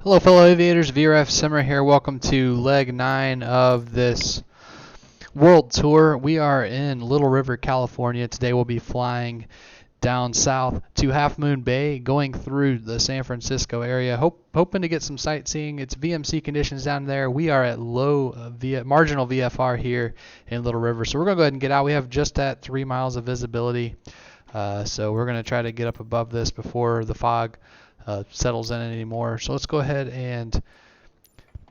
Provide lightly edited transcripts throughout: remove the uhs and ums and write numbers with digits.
Hello fellow aviators, VRF Simmer here. Welcome to leg 9 of this world tour. We are in Little River, California. Today we'll be flying down south to Half Moon Bay, going through the San Francisco area, hoping to get some sightseeing. It's VMC conditions down there. We are at low marginal VFR here in Little River, so we're going to go ahead and get out. We have just at 3 miles of visibility, so we're going to try to get up above this before the fog settles in anymore. So let's go ahead and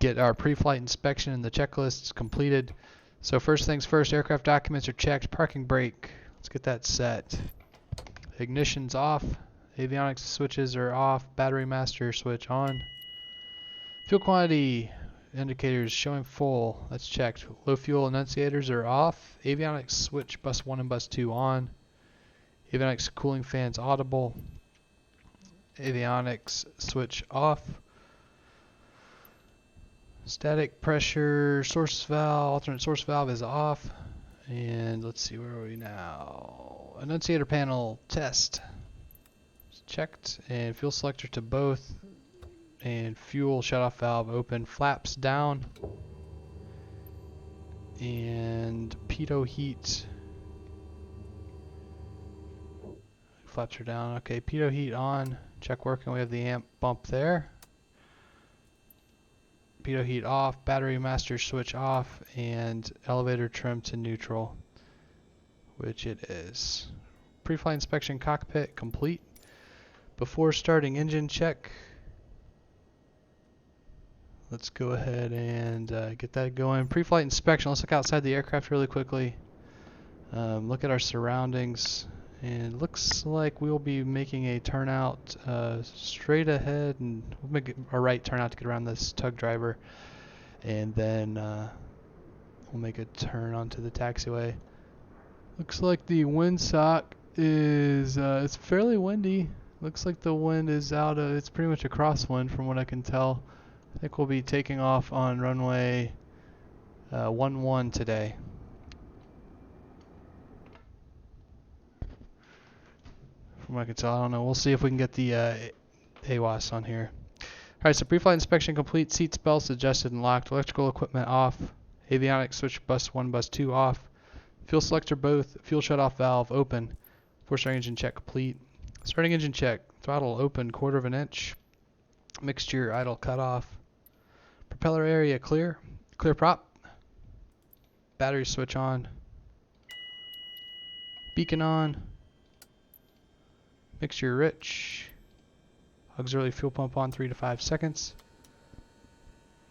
get our pre-flight inspection and the checklists completed. So first things first, aircraft documents are checked, parking brake, let's get that set. Ignition's off, avionics switches are off, battery master switch on. Fuel quantity indicators showing full, that's checked. Low fuel annunciators are off, avionics switch bus 1 and bus 2 on. Avionics cooling fans audible. Avionics switch off. Static pressure source valve, alternate source valve is off. And let's see, where are we now? Annunciator panel test. It's checked. And fuel selector to both. And fuel shutoff valve open. Flaps down. And pitot heat. Flaps are down. Okay, pitot heat on. Check working. We have the amp bump there. Pitot heat off. Battery master switch off. And elevator trim to neutral, which it is. Pre-flight inspection cockpit complete. Before starting engine check, let's go ahead and get that going. Pre-flight inspection. Let's look outside the aircraft really quickly. Look at our surroundings. And looks like we'll be making a turnout straight ahead, and we'll make a right turnout to get around this tug driver, and then we'll make a turn onto the taxiway. Looks like the windsock is it's fairly windy. Looks like the wind is out. It's pretty much a crosswind from what I can tell. I think we'll be taking off on runway 11 today. From what I can tell, I don't know. We'll see if we can get the AWAS on here. Alright, so pre-flight inspection complete. Seats, belts adjusted and locked. Electrical equipment off. Avionics switch bus 1, bus 2 off. Fuel selector both. Fuel shutoff valve open. Before starting engine check complete. Starting engine check. Throttle open 1/4 inch. Mixture idle cut off. Propeller area clear. Clear prop. Battery switch on. Beacon on. Mixture rich. Auxiliary fuel pump on 3 to 5 seconds.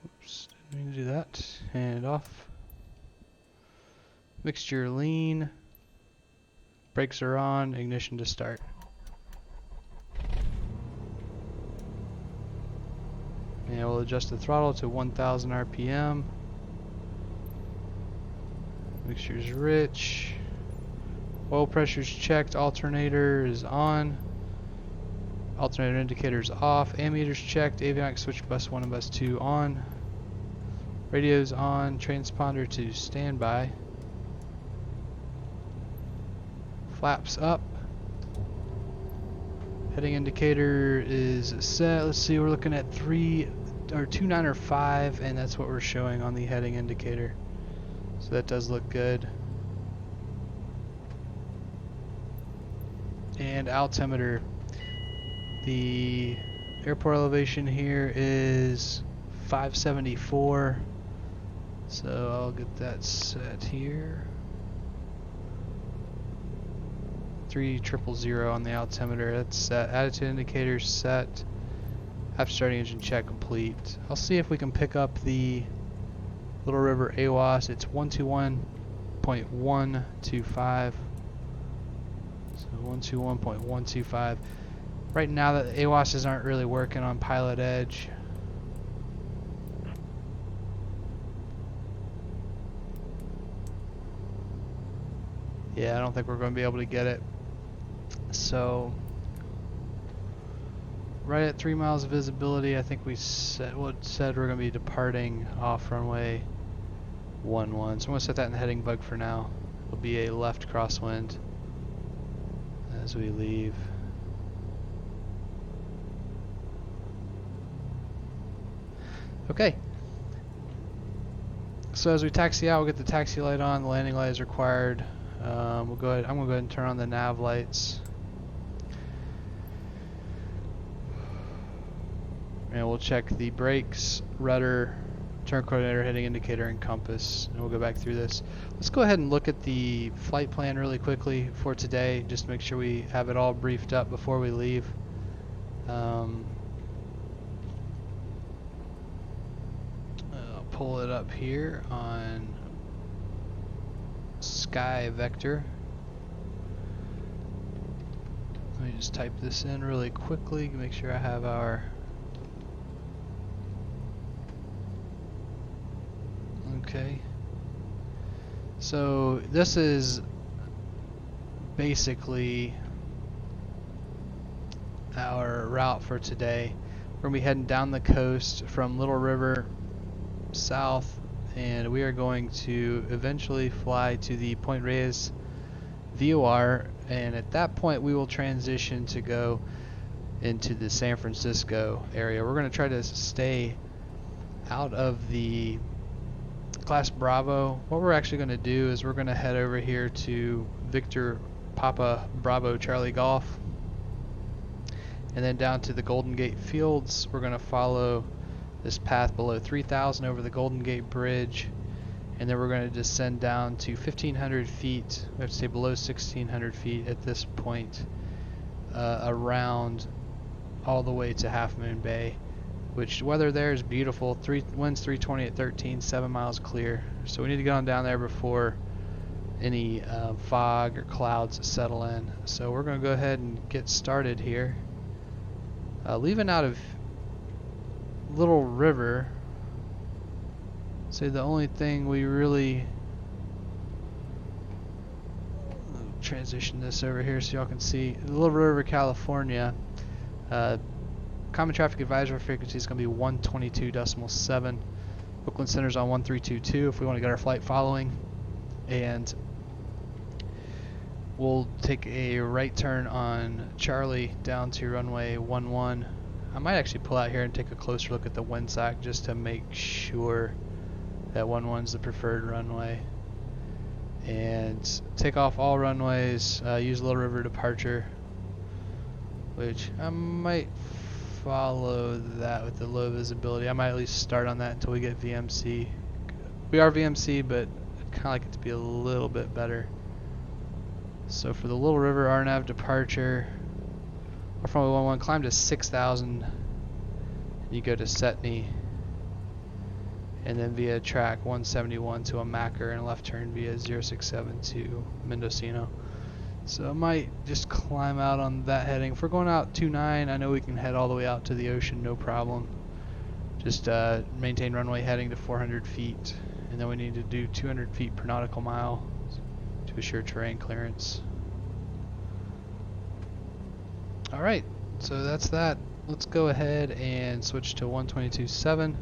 Oops, didn't mean to do that. And off. Mixture lean. Brakes are on. Ignition to start. And we'll adjust the throttle to 1000 RPM. Mixture's rich. Oil pressure's checked, alternator is on, alternator indicator's off, ammeter's checked, avionics switch bus 1 and bus 2 on, radio's on, transponder to standby, flaps up, heading indicator is set. Let's see, we're looking at 29 or 5, and that's what we're showing on the heading indicator, so that does look good. And altimeter, the airport elevation here is 574, so I'll get that set here. 3000 on the altimeter, that's set. Attitude indicator set. After starting engine check complete. I'll see if we can pick up the Little River AWAS. It's 121.125. So 121.125. Right now the AWASs aren't really working on PilotEdge. Yeah, I don't think we're going to be able to get it. So right at 3 miles of visibility, I think we said we're going to be departing off runway 11. So I'm going to set that in the heading bug for now. It'll be a left crosswind as we leave. Okay. So as we taxi out, we'll get the taxi light on. The landing light is required. We'll go ahead. I'm gonna go ahead and turn on the nav lights, and we'll check the brakes, rudder, turn coordinator, heading indicator, and compass, and we'll go back through this. Let's go ahead and look at the flight plan really quickly for today, just to make sure we have it all briefed up before we leave. I'll pull it up here on Sky Vector. Let me just type this in really quickly, make sure I have our... Okay. So this is basically our route for today. We're going to be heading down the coast from Little River south, and we are going to eventually fly to the Point Reyes VOR, and at that point we will transition to go into the San Francisco area. We're going to try to stay out of the Class Bravo. What we're actually going to do is we're going to head over here to Victor Papa Bravo Charlie Golf, and then down to the Golden Gate Fields. We're going to follow this path below 3,000 over the Golden Gate Bridge, and then we're going to descend down to 1,500 feet. We have to stay below 1,600 feet at this point, around all the way to Half Moon Bay, which weather there is beautiful. Winds 320 at 13, 7 miles clear. So we need to get on down there before any fog or clouds settle in. So we're going to go ahead and get started here. Leaving out of Little River, say the only thing we really... transition this over here so y'all can see. Little River, California. Common traffic advisory frequency is going to be 122.7. Oakland Center's on 1322 if we want to get our flight following. And we'll take a right turn on Charlie down to runway 11. I might actually pull out here and take a closer look at the windsock just to make sure that 11's the preferred runway. And take off all runways, use Little River departure, which I might follow that with the low visibility. I might at least start on that until we get VMC. We are VMC, but I'd kind of like it to be a little bit better. So for the Little River RNAV departure, from 11, climb to 6,000, you go to Setney, and then via track 171 to a Macker and a left turn via 067 to Mendocino. So I might just climb out on that heading. If we're going out 29, I know we can head all the way out to the ocean, no problem. Just maintain runway heading to 400 feet, and then we need to do 200 feet per nautical mile to assure terrain clearance. Alright, so that's that. Let's go ahead and switch to 122.7.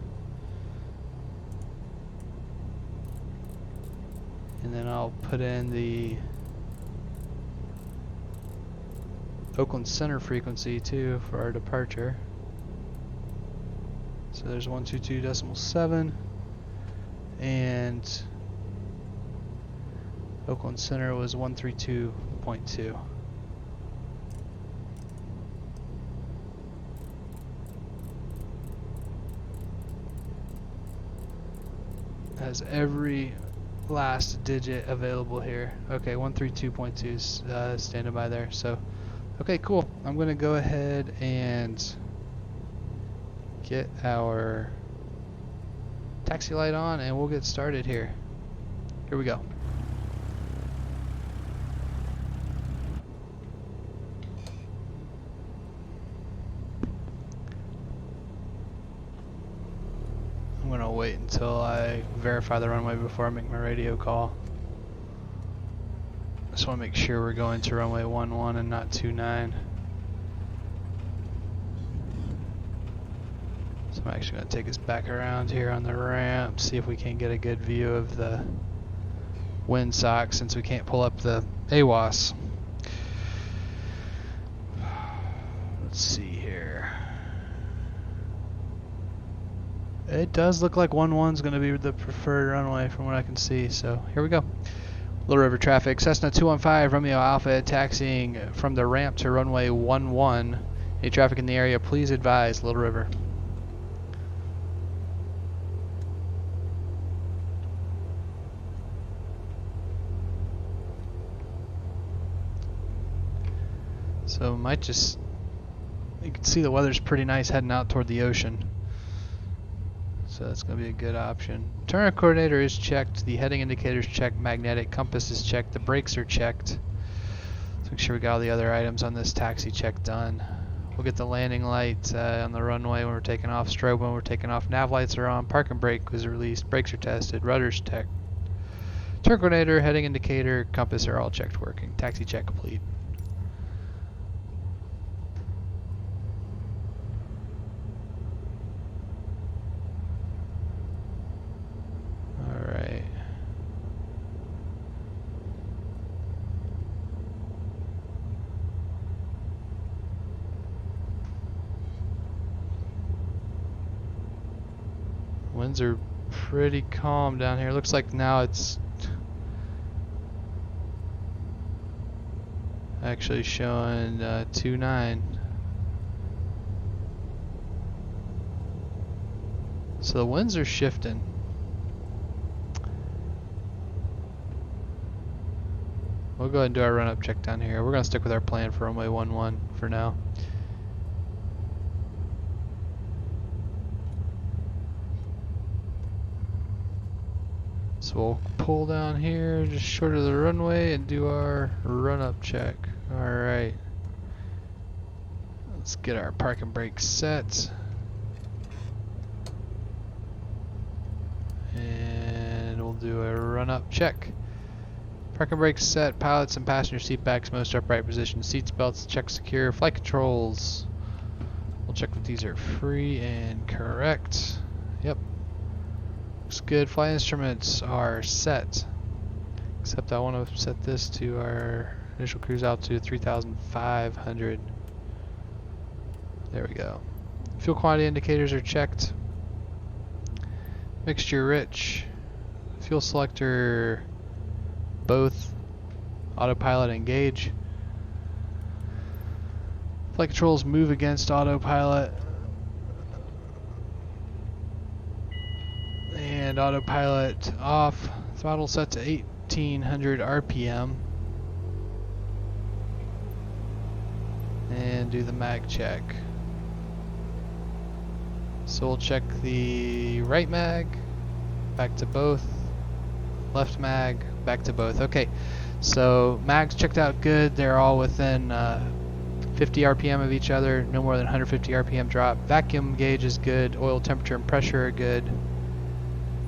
And then I'll put in the Oakland Center frequency too for our departure. So there's 122.7, and Oakland Center was 132.2. Has every last digit available here. Okay, 132.2 is standing by there. So, okay, cool. I'm going to go ahead and get our taxi light on, and we'll get started here. Here we go. I'm going to wait until I verify the runway before I make my radio call. I just want to make sure we're going to runway 11 and not 29. So I'm actually going to take us back around here on the ramp, see if we can get a good view of the windsock since we can't pull up the AWAS. Let's see here. It does look like 11's going to be the preferred runway from what I can see. So here we go. Little River traffic. Cessna 215 Romeo Alpha taxiing from the ramp to runway 11. Any traffic in the area, please advise Little River. So might just, you can see the weather's pretty nice heading out toward the ocean. So that's going to be a good option. Turn coordinator is checked. The heading indicator's checked. Magnetic compass is checked. The brakes are checked. Let's make sure we got all the other items on this taxi check done. We'll get the landing light on the runway when we're taking off. Strobe when we're taking off. Nav lights are on. Parking brake was released. Brakes are tested. Rudder's checked. Turn coordinator, heading indicator, compass are all checked working. Taxi check complete. Alright. Winds are pretty calm down here. Looks like now it's actually showing 2.9. So the winds are shifting. We'll go ahead and do our run-up check down here. We're going to stick with our plan for runway 11 for now. So we'll pull down here just short of the runway and do our run-up check. Alright. Let's get our parking brake set. And we'll do a run-up check. Parking brake set, pilots and passenger seat backs most upright position, seats belts check secure, flight controls. We'll check that these are free and correct. Yep. Looks good. Flight instruments are set. Except I want to set this to our initial cruise altitude 3,500. There we go. Fuel quantity indicators are checked. Mixture rich. Fuel selector both. Autopilot engage. Flight controls move against autopilot. And autopilot off. Throttle set to 1800 RPM. And do the mag check. So we'll check the right mag, back to both, left mag, back to both. Okay, so mags checked out good. They're all within 50 RPM of each other, no more than 150 RPM drop. Vacuum gauge is good. Oil temperature and pressure are good.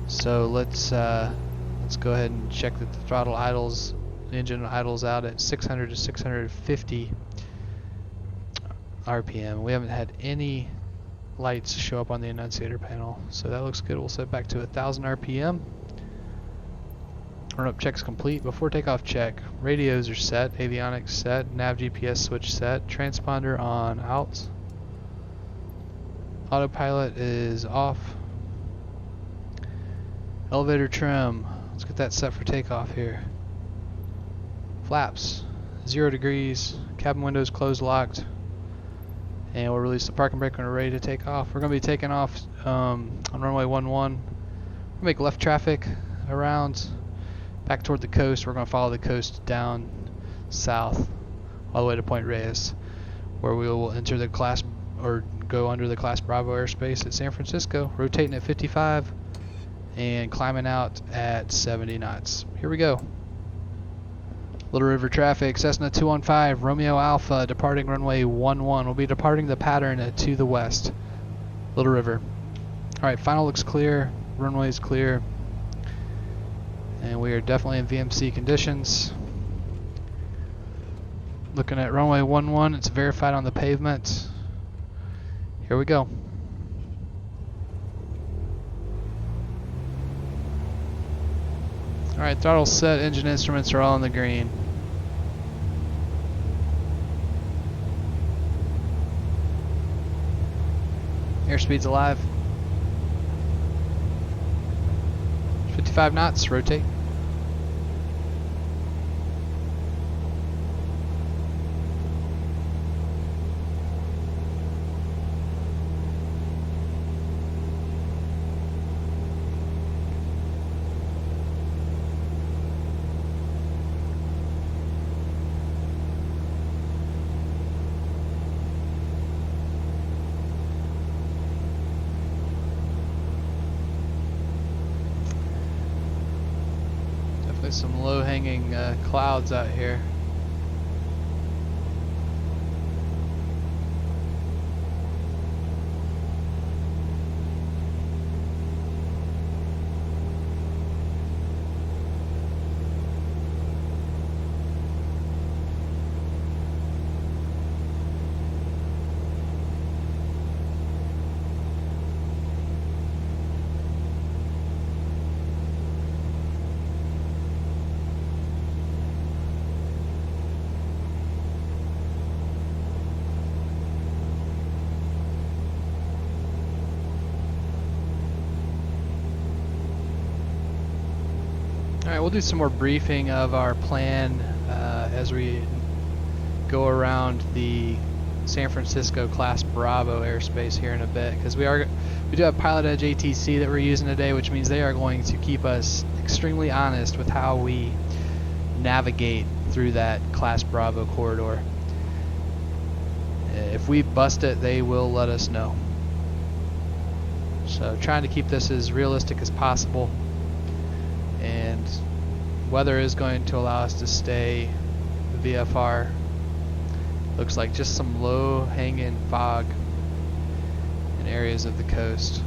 So let's go ahead and check that the throttle idles, the engine idles out at 600 to 650 RPM. We haven't had any lights show up on the annunciator panel, so that looks good. We'll set back to 1000 RPM. Run up checks complete. Before takeoff check, radios are set, avionics set, nav GPS switch set, transponder on out. Autopilot is off. Elevator trim, let's get that set for takeoff here. Flaps, 0 degrees, cabin windows closed locked. And we'll release the parking brake when we're ready to take off. We're going to be taking off on runway 11. We'll make left traffic around back toward the coast. We're going to follow the coast down south all the way to Point Reyes, where we will enter the class, or go under the Class Bravo airspace at San Francisco, rotating at 55 and climbing out at 70 knots. Here we go. Little River traffic, Cessna 215, Romeo Alpha, departing runway 11. We'll be departing the pattern to the west. Little River. Alright, final looks clear, runway is clear, and we are definitely in VMC conditions. Looking at runway 11, it's verified on the pavement. Here we go. Alright, throttle set, engine instruments are all in the green. Airspeed's alive. 55 knots, rotate. Definitely some low-hanging clouds out here. Alright, we'll do some more briefing of our plan as we go around the San Francisco Class Bravo airspace here in a bit, because we do have PilotEdge ATC that we're using today, which means they are going to keep us extremely honest with how we navigate through that Class Bravo corridor. If we bust it, they will let us know. So trying to keep this as realistic as possible, and weather is going to allow us to stay VFR. Looks like just some low hanging fog in areas of the coast.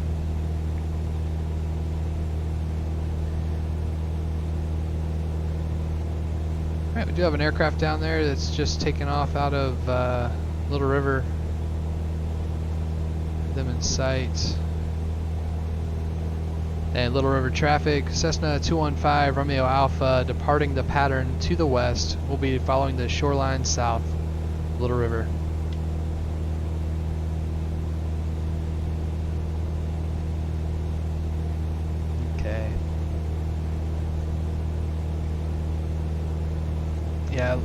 Alright, we do have an aircraft down there that's just taken off out of Little River. Them in sight. And Little River traffic, Cessna 215 Romeo Alpha departing the pattern to the west. We'll be following the shoreline south, Little River. Okay. Yeah,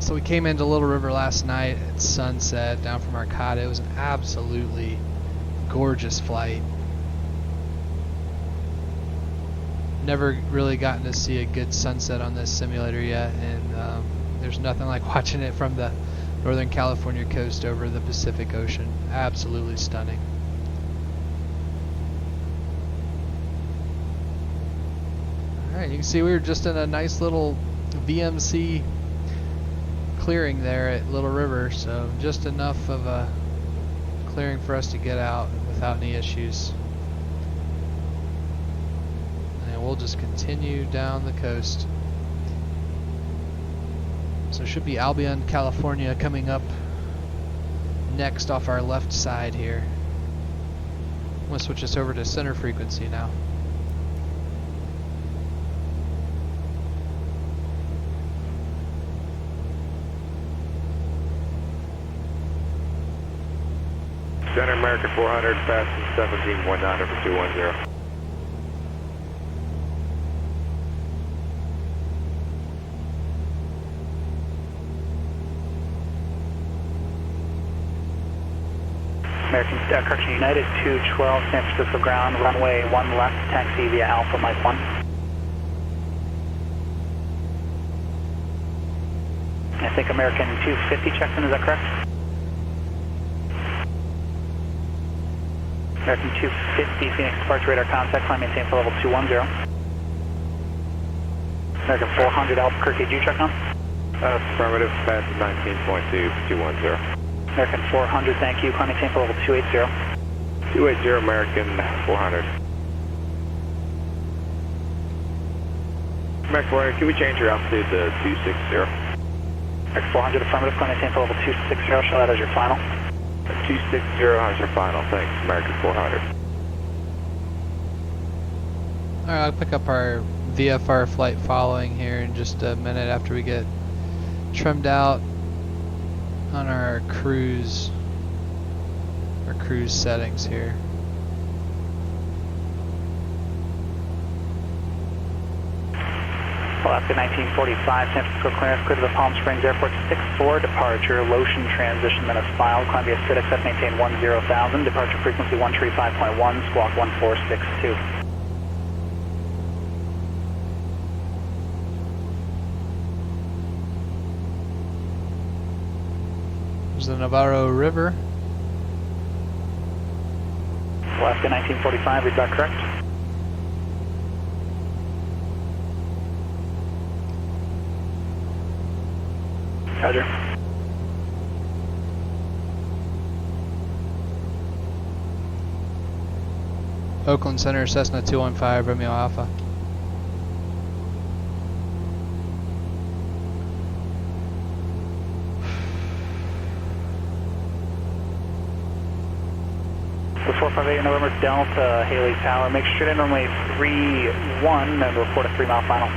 so we came into Little River last night at sunset down from Arcata. It was an absolutely gorgeous flight. Never really gotten to see a good sunset on this simulator yet, and there's nothing like watching it from the Northern California coast over the Pacific Ocean. Absolutely stunning. Alright, you can see we were just in a nice little VMC clearing there at Little River, so just enough of a clearing for us to get out without any issues. We'll just continue down the coast. So it should be Albion, California coming up next off our left side here. I'm going to switch us over to center frequency now. Center American 400, fast 1719 for 210. American correction United 212 San Francisco ground, runway 1 left, taxi via Alpha Mike 1. I think American 250 checked in, is that correct? American 250 Phoenix departure radar contact, climb maintain for level 210. American 400 Albuquerque, did you check on? Affirmative, fast 19.2 for 210. American 400, thank you. Climb maintain for level 280. 280 American 400. American 400, can we change your altitude to 260? American 400, affirmative. Climb maintain for level 260. Show that as your final. 260 as your final. Thanks, American 400. Alright, I'll pick up our VFR flight following here in just a minute after we get trimmed out on our cruise settings here. Alaska 1945, San Francisco clearance, clear to the Palm Springs Airport 64, departure, Lotion transition minutes filed, Columbia CITXF maintain 10,000, departure frequency 135.1, squawk 1462. There's the Navarro River. Alaska 1945, read back correct. Roger. Oakland Center, Cessna 215, Romeo Alpha. The 458 November Delta, Haley Tower, make sure to runway 31 and report a 3-mile final.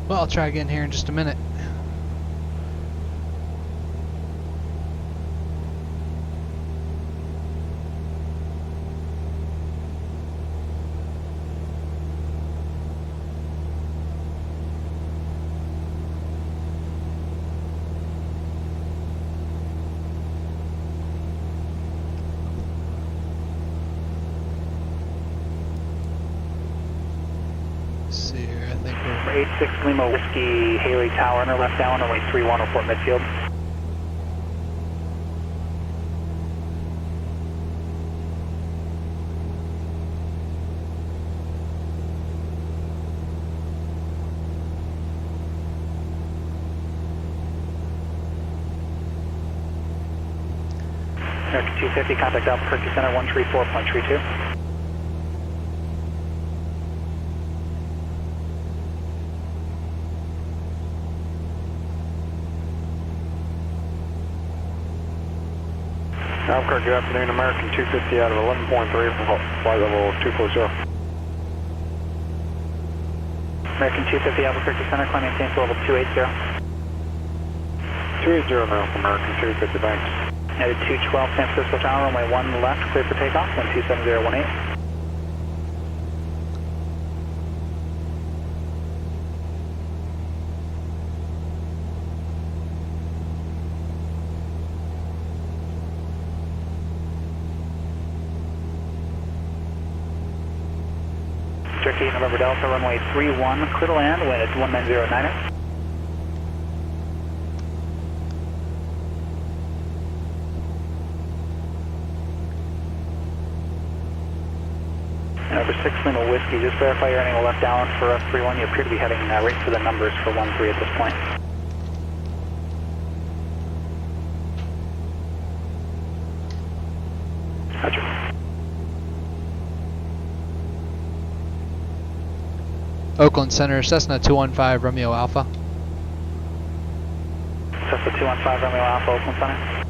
Well, I'll try again here in just a minute. Let's see here, I think we're... 86 Lima Whiskey, Haley Tower, enter left down, runway 31, report midfield. American 250, contact Albuquerque Center 134.32. Albuquerque, good afternoon, American 250 out of 11.3 for flight level 240. American 250, Albuquerque Center, climb maintain to level 280. 280 now, American 250, thanks. United 212, San Francisco Tower, runway 1 left, clear for takeoff, 127018. Turkey, November Delta, runway 31, clear to land, wind at 1909er. Number 6 Lima Whiskey, just verify your angle left down for us 31. You appear to be heading right for the numbers for 13 at this point. Roger. Oakland Center, Cessna 215, Romeo Alpha. Cessna 215, Romeo Alpha, Oakland Center.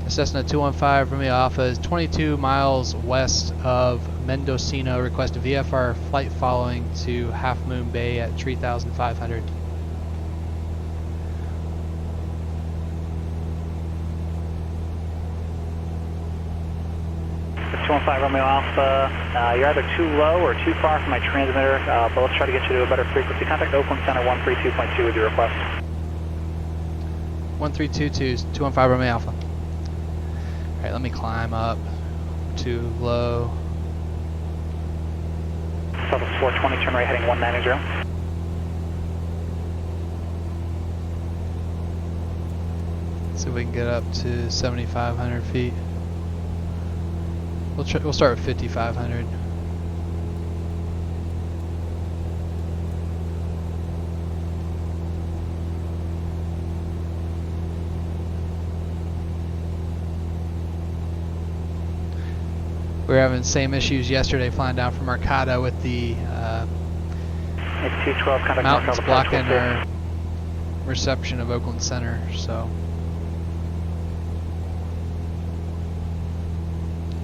Cessna 215, Romeo Alpha is 22 miles west of Mendocino. Request a VFR flight following to Half Moon Bay at 3,500. 215 Romeo Alpha, you're either too low or too far from my transmitter, but let's try to get you to a better frequency. Contact Oakland Center 132.2 with your request. 1322, 215 Romeo Alpha. Alright, let me climb up. Too low. Level 420, turn right heading 190. See if we can get up to 7,500 feet. We'll start with 5,500. We were having the same issues yesterday flying down from Arcata with the It's 212, contact mountains NorCal blocking departure. our reception of Oakland Center, so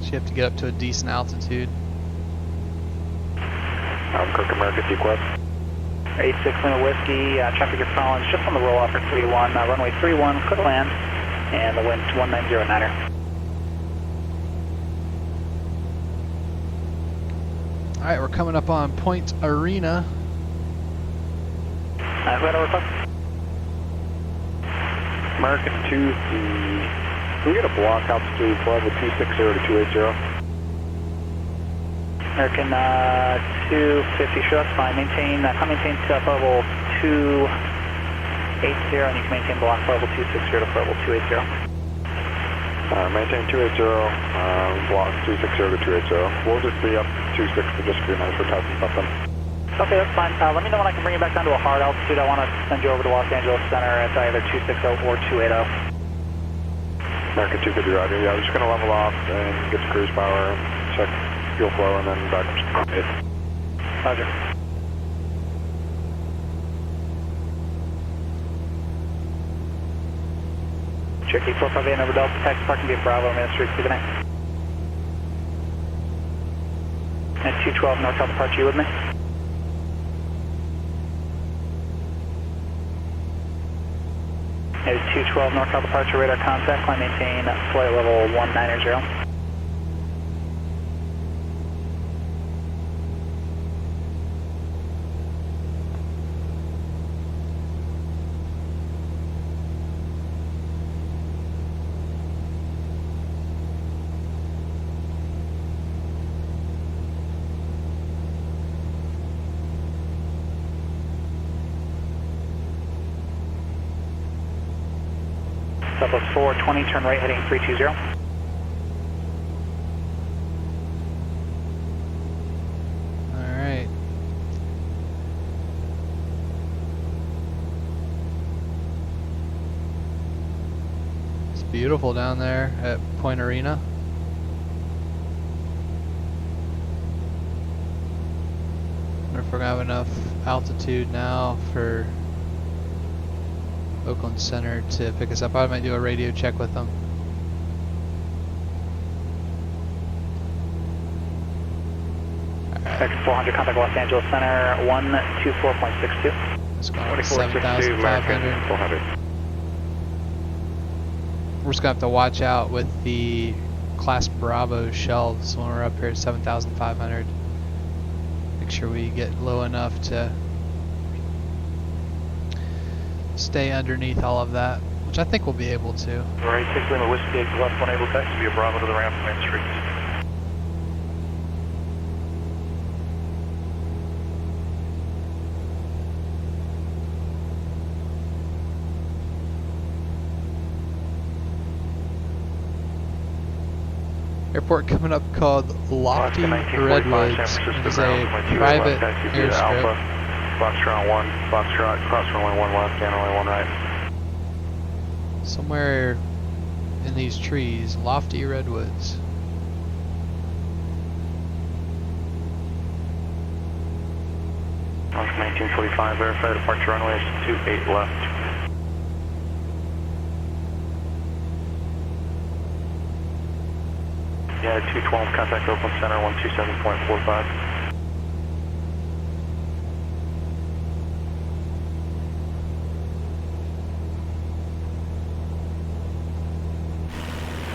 you have to get up to a decent altitude. Kirk America, T-Quest. 86 Lima Whiskey, traffic is following just on the roll off for 31, runway 31, clear to land, and the wind 1909er. Alright, we're coming up on Point Arena. Who had a request? American 2, can we get a block altitude flight with 260 to 280? American 250, sure, that's fine. Maintain, come maintain level 280, and you can maintain block level 260 to level 280. Maintain 280, block 260 to 280. We'll just be up 260 just a few minutes for testing something. Okay, that's fine. Let me know when I can bring you back down to a hard altitude. I want to send you over to Los Angeles Center at either 260 or 280. American 250, roger. Yeah, we're just going to level off and get to cruise power, check fuel flow, and then back up. Roger. Cherokee 458 over Delta, taxi parking via Bravo, Ministry, good night. At 212 NorCal departure, you with me? At 212 NorCal departure, radar contact, climb maintain flight level 190. Southwest 420, turn right heading 320. Alright. It's beautiful down there at Point Arena. Wonder if we're gonna have enough altitude now for Oakland Center to pick us up. I might do a radio check with them. Second 400, contact Los Angeles Center, 124.62. It's going to 7,500. 400. We're just going to have to watch out with the Class Bravo shelves when we're up here at 7,500. Make sure we get low enough to stay underneath all of that, which I think we'll be able to. Right, 6 Lima Whiskey, left 1 able taxi via Bravo to the ramp Main Street. Airport coming up called Lofty Redwoods. It is a private airstrip. Foxtrot 1, Foxtrot, cross runway 1 left, and runway 1 right. Somewhere in these trees, Lofty Redwoods. Launch 1945, verify departure runway is 28 left. Yeah, 212, contact Oakland Center, 127.45.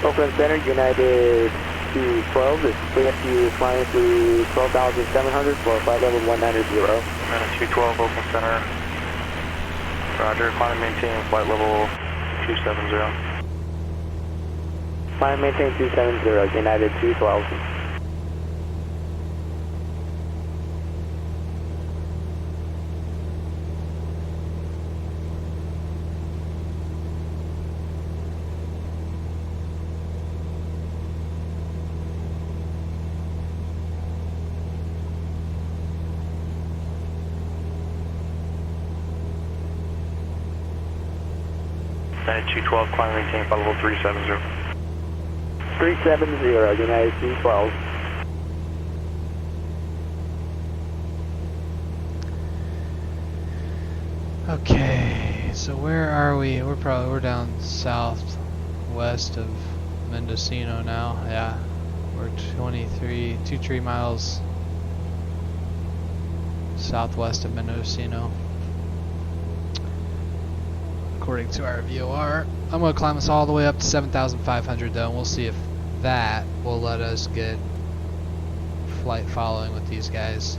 Oakland Center, United 212, this is KFU flying through 12,700 for flight level 190. United 212, Oakland Center, roger, climb and maintain flight level 270. Climb maintain 270, United 212. United 212, climb and maintain flight level 370. 370, United 212. Okay, so where are we? We're down southwest of Mendocino now. Yeah, we're 2 miles southwest of Mendocino, according to our VOR. I'm gonna climb us all the way up to 7,500 though, and we'll see if that will let us get flight following with these guys.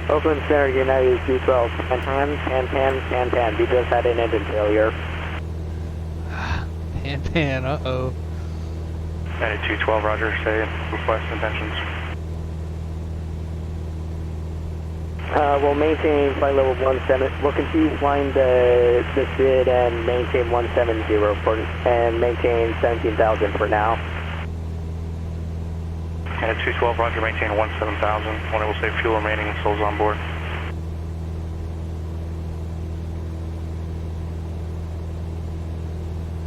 Oakland Center, United 212, pan, we just had an engine failure. Pan, uh-oh. United 212, roger, say request intentions. We'll maintain flight level 17, we'll continue flying the SID and maintain 170 and maintain 17,000 for now. United 212, roger, maintain 17,000. When it will say fuel remaining, souls on board.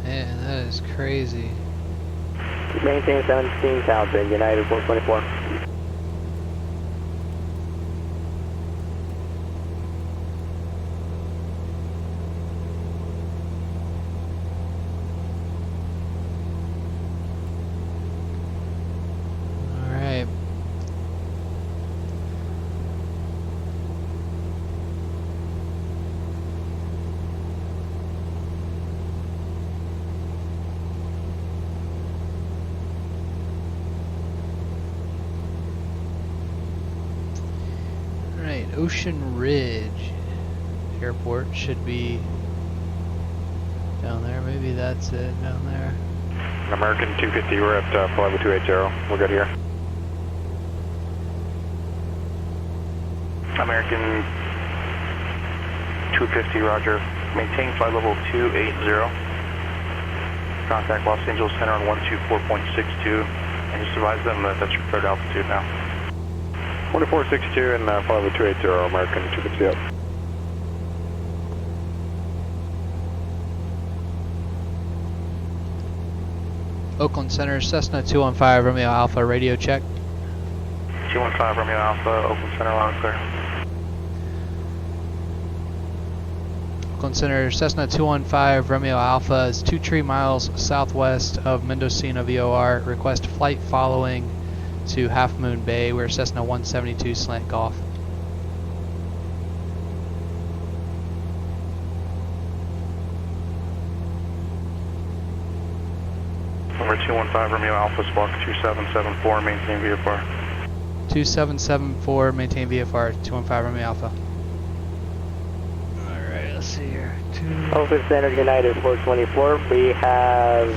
Man, that is crazy. Maintain 17,000, United 424. Alright. Ocean Ridge Airport should be down there. Maybe that's it down there. American 250, we're at flight level 280. We're good here. American 250, roger. Maintain flight level 280. Contact Los Angeles Center on 124.62. And just advise them that that's your third altitude now. 2462 and flight level 280, American 250 up. Oakland Center, Cessna 215, Romeo Alpha, radio check. 215, Romeo Alpha, Oakland Center, loud and clear. Oakland Center, Cessna 215, Romeo Alpha is 2 miles southwest of Mendocino VOR. Request flight following to Half Moon Bay. We're Cessna 172 slant golf. Number 215, Romeo Alpha, squawk 2774, maintain VFR. 2774, maintain VFR, 215 Romeo Alpha. Alright, let's see here. Oakland Center, United 424, we have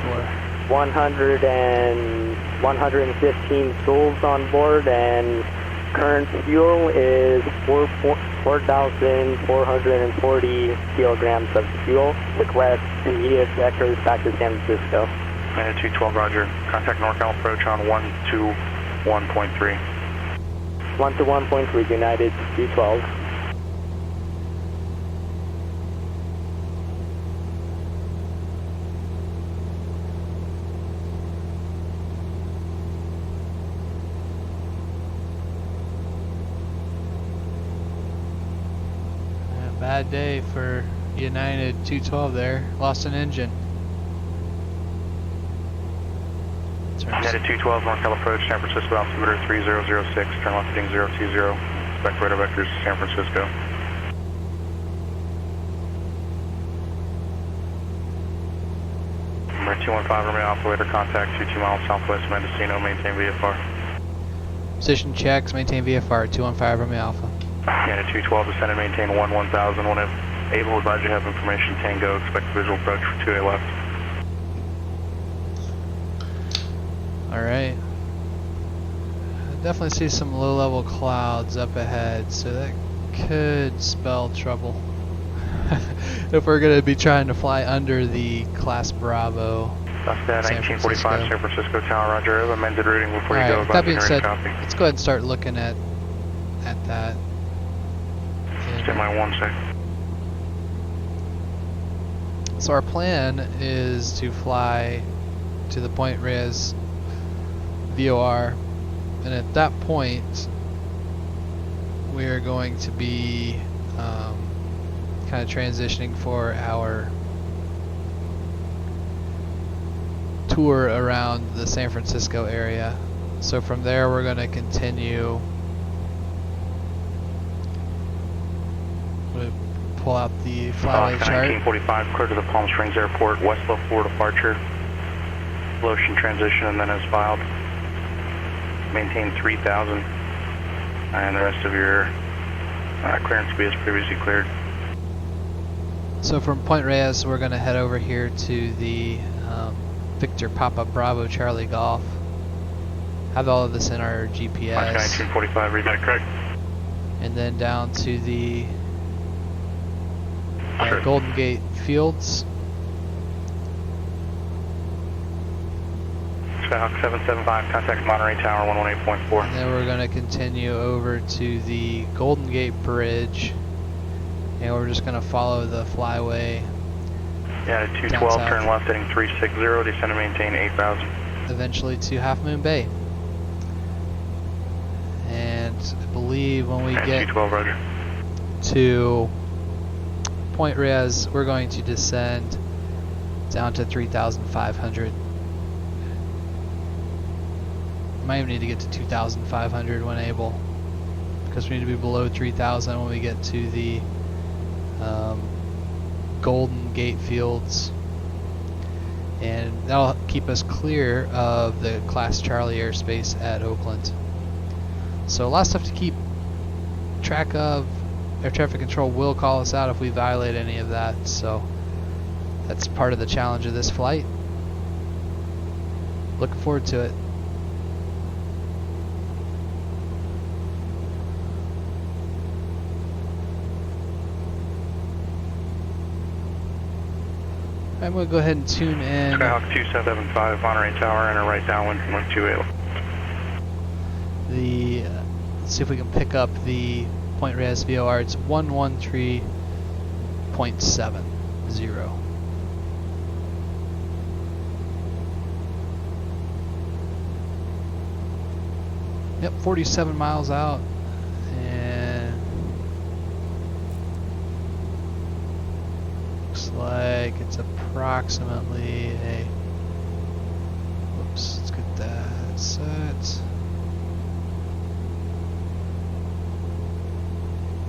115 souls on board, and current fuel is 4,440 kilograms of fuel. Request immediate vectors back to San Francisco. United 212, roger. Contact NorCal approach on 121.3. 121.3, United 212. Bad day for United 212 there. Lost an engine. United 212, NorCal approach, San Francisco, altimeter 3006, turn left heading 020, expect radar vectors, San Francisco. Number 215 Romeo Alpha, later contact 22 miles southwest Mendocino, maintain VFR. Position checks, maintain VFR, 215 Romeo Alpha. Unit 212, descend and maintain 1000. When able, advise you have information, Tango, expect visual approach for 2A left. Alright. Definitely see some low-level clouds up ahead, so that could spell trouble. If we're going to be trying to fly under the Class Bravo. That's that 1945 San Francisco Tower, roger. I have amended routing before you go. Alright, that being said, let's go ahead and start looking at that. Stand by 1 sec. So our plan is to fly to the Point Reyes VOR, and at that point we are going to be kind of transitioning for our tour around the San Francisco area. So from there we're going to continue. We'll pull out the flyway chart. 1945, clear to the Palm Springs Airport, west level 4 departure, Lotion transition, and then as filed. Maintain 3000, and the rest of your clearance will be as previously cleared. So from Point Reyes, we're going to head over here to the Victor Papa Bravo Charlie Golf. Have all of this in our GPS. 1945, read that correct. And then down to the Golden Gate Fields. Skyhawk 775, contact Monterey Tower 118.4. And then we're going to continue over to the Golden Gate Bridge. And we're just going to follow the flyway. Yeah, at 212, turn left heading 360, descend and maintain 8000. Eventually to Half Moon Bay. And I believe when we get 212, roger. to Point Reyes, we're going to descend down to 3,500. Might even need to get to 2,500 when able, because we need to be below 3,000 when we get to the Golden Gate Fields, and that'll keep us clear of the Class Charlie airspace at Oakland. So a lot of stuff to keep track of. Air traffic control will call us out if we violate any of that, so that's part of the challenge of this flight. Looking forward to it. I'm going to go ahead and tune in. Skyhawk 2775, Monterey Tower, enter right downwind from 28. Let's see if we can pick up the Point Reyes VOR. It's 113.70. Yep, 47 miles out, and looks like it's approximately a, whoops, let's get that set.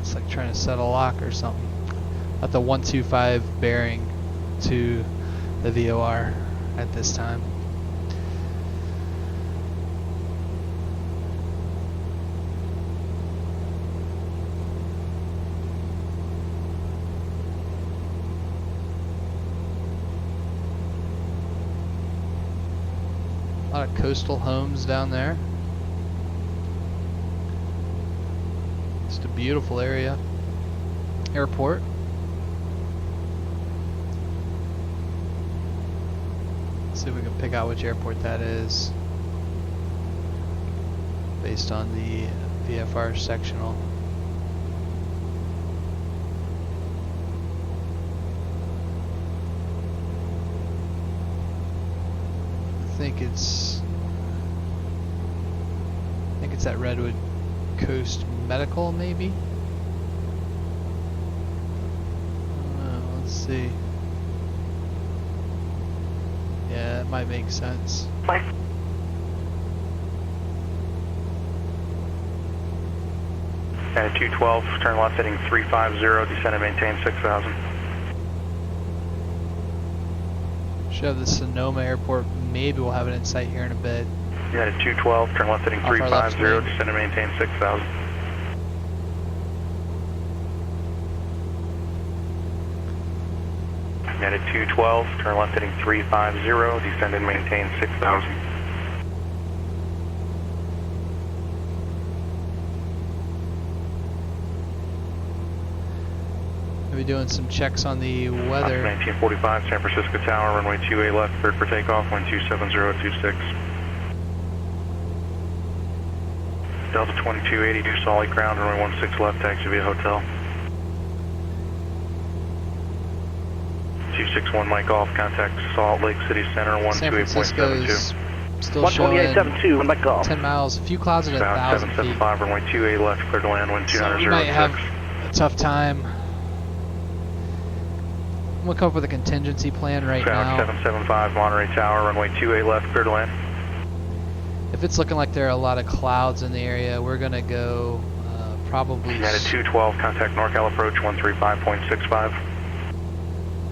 It's like trying to set a lock or something. At the 125 bearing to the VOR at this time. A lot of coastal homes down there. Just a beautiful area. Airport. Let's see if we can pick out which airport that is based on the VFR sectional. I think it's at Redwood Coast Medical, maybe. Let's see. Yeah, that might make sense. Bye. At 212, turn left heading 350, descend and maintain 6000. Should Should have the Sonoma Airport. Maybe we'll have it in sight here in a bit. United 212, turn left heading Off our left 350, wing. descend and maintain 6,000. United 212, turn left heading 350, descend and maintain 6,000. We'll be doing some checks on the weather. 1945, San Francisco Tower, runway 28 left, cleared for takeoff, wind 27026. Delta 2280, due solid ground, runway 16 left, taxi via hotel. 261 Mike off, contact Salt Lake City Center, San 128.72. Francisco's still showing 128.72, Mike off. 10 miles, a few clouds at 1,000 South feet. 775, runway 28 left, clear to land, wind So we might have 200.06. a tough time. I'm gonna come up with a contingency plan right South now. 775, Monterey Tower, runway 28 left, clear to land. If it's looking like there are a lot of clouds in the area, we're gonna go probably United 212, contact NorCal approach 135.65.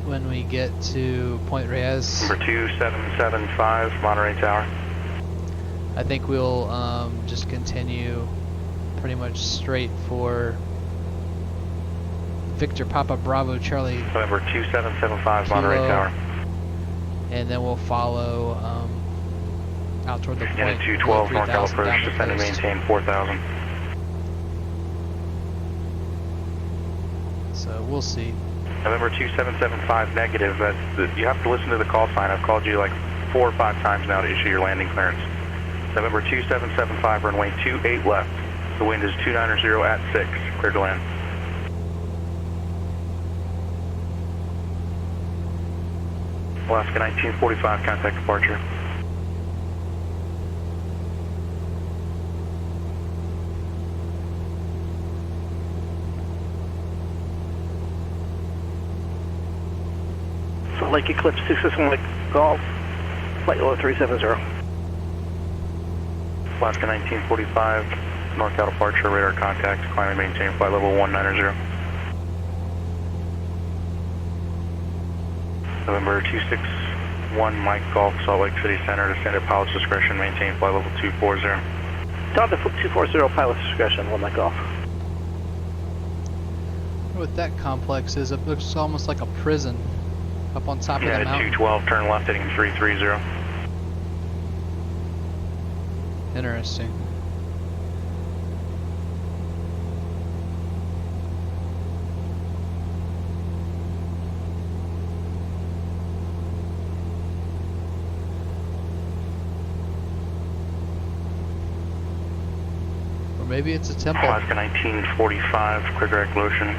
when we get to Point Reyes. Number 2775, Monterey Tower. I think we'll just continue pretty much straight for Victor Papa Bravo Charlie, November 2775, Monterey Kilo. Tower. and then we'll follow out toward the point. Unit 212, going NorCal 3,000 down approach, the descend and coast. maintain 4,000. So we'll see. November 2775, negative. You have to listen to the call sign. I've called you like 4 or 5 times now to issue your landing clearance. November 2775, runway 28 left. The wind is 290 at 6, clear to land. Alaska 1945, contact departure. Salt Lake Eclipse 261 Mike Golf, flight level 370. Alaska 1945, NorCal departure, radar contact, climb and maintain flight level 190. November 261, Mike Golf, Salt Lake City Center, descend at pilot's discretion, maintain flight level 240. Delta 240, pilot's discretion, 1 Mike Golf. What that complex is, it looks almost like a prison up on top of the United mountain. 212, turn left heading 330. Interesting. Or maybe it's a temple. Alaska 1945, clear direct ocean.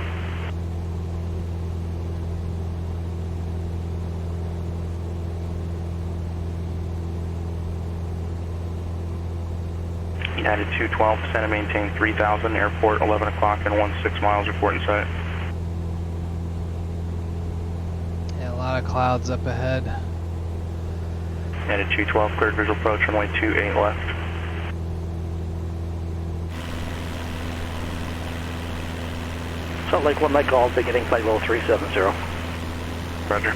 United 212, descend and maintain 3,000, airport 11 o'clock and 16 miles, report in sight. Yeah, a lot of clouds up ahead. United 212, cleared visual approach, runway 28 left. Salt Lake 1 Mike Golf, beginning flight level 370. Roger.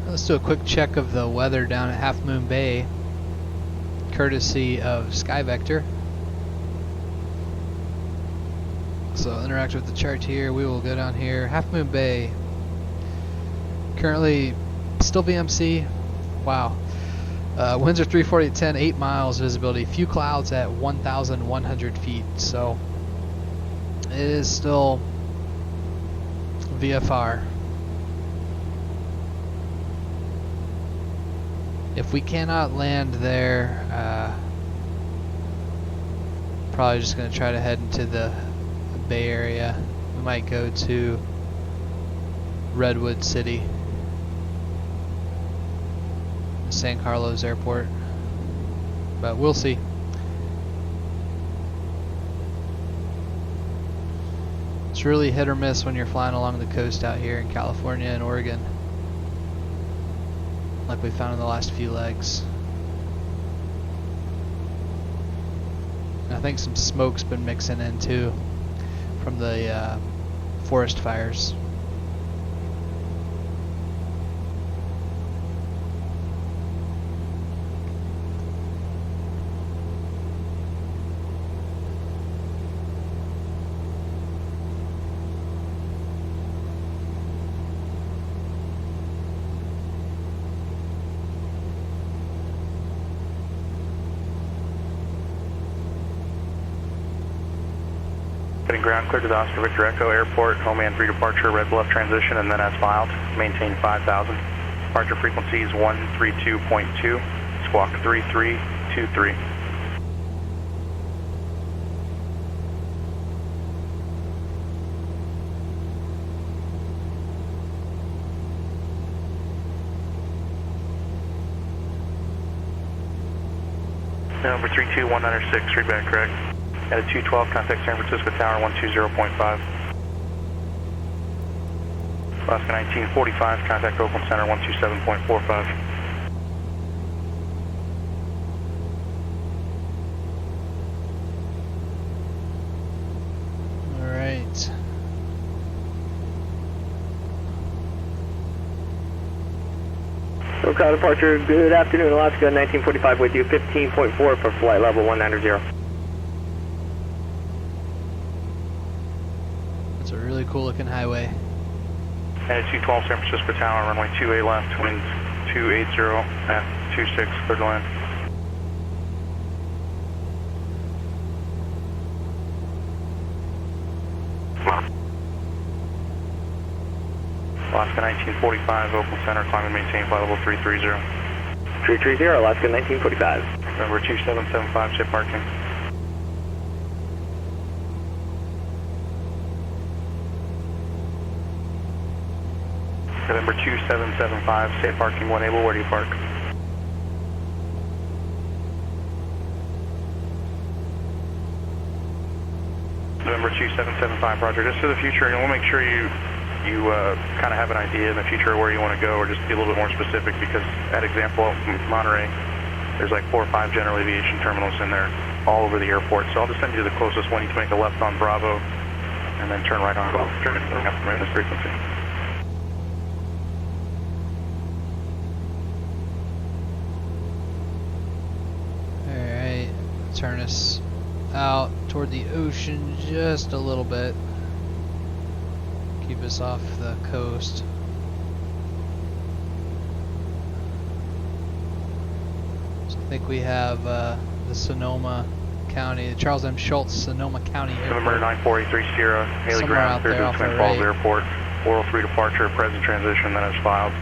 Let's do a quick check of the weather down at Half Moon Bay, courtesy of SkyVector. So interact with the chart here. We will go down here. Half Moon Bay. Currently still VMC. Wow. Winds are 340 at 10, 8 miles visibility. Few clouds at 1,100 feet. So it is still VFR. If we cannot land there, probably just going to try to head into the Bay Area. We might go to Redwood City, San Carlos Airport, but we'll see. It's really hit or miss when you're flying along the coast out here in California and Oregon, like we found in the last few legs. And I think some smoke's been mixing in too from the forest fires. Getting ground clear to the Oscar Victor Echo Airport, Homeland 3 departure, red bluff transition, and then as filed, maintain 5,000. Departure frequency is 132.2, squawk 3323. Number 32196, read back correct. At a 212, contact San Francisco Tower 120.5. Alaska 1945, contact Oakland Center 127.45. All right. SoCal departure, good afternoon, Alaska 1945 with you, 15.4 for flight level 190. That's a really cool looking highway. At 212, San Francisco Tower, runway 28 left, wind 280 at 26, clear to land. Alaska 1945, Oakland Center, climb and maintain flight level 330. 330, Alaska 1945. Number 2775, safe parking. November 2775, safe parking 1 able, where do you park? November 2775, Roger. Just for the future, and we'll make sure you kind of have an idea in the future where you want to go, or just be a little bit more specific, because at example, Monterey, there's like 4 or 5 general aviation terminals in there all over the airport. So I'll just send you to the closest one. You can make a left on Bravo, and then turn right on Golf. Turn up this frequency. Alright, turn us out toward the ocean just a little bit. Keep us off the coast. So I think we have the Sonoma County, the Charles M. Schultz Sonoma County Airport. November 9483 Sierra, Haley Somewhere ground, out clear there to off Twin the Falls right. Airport. 403 departure, present transition, then is filed.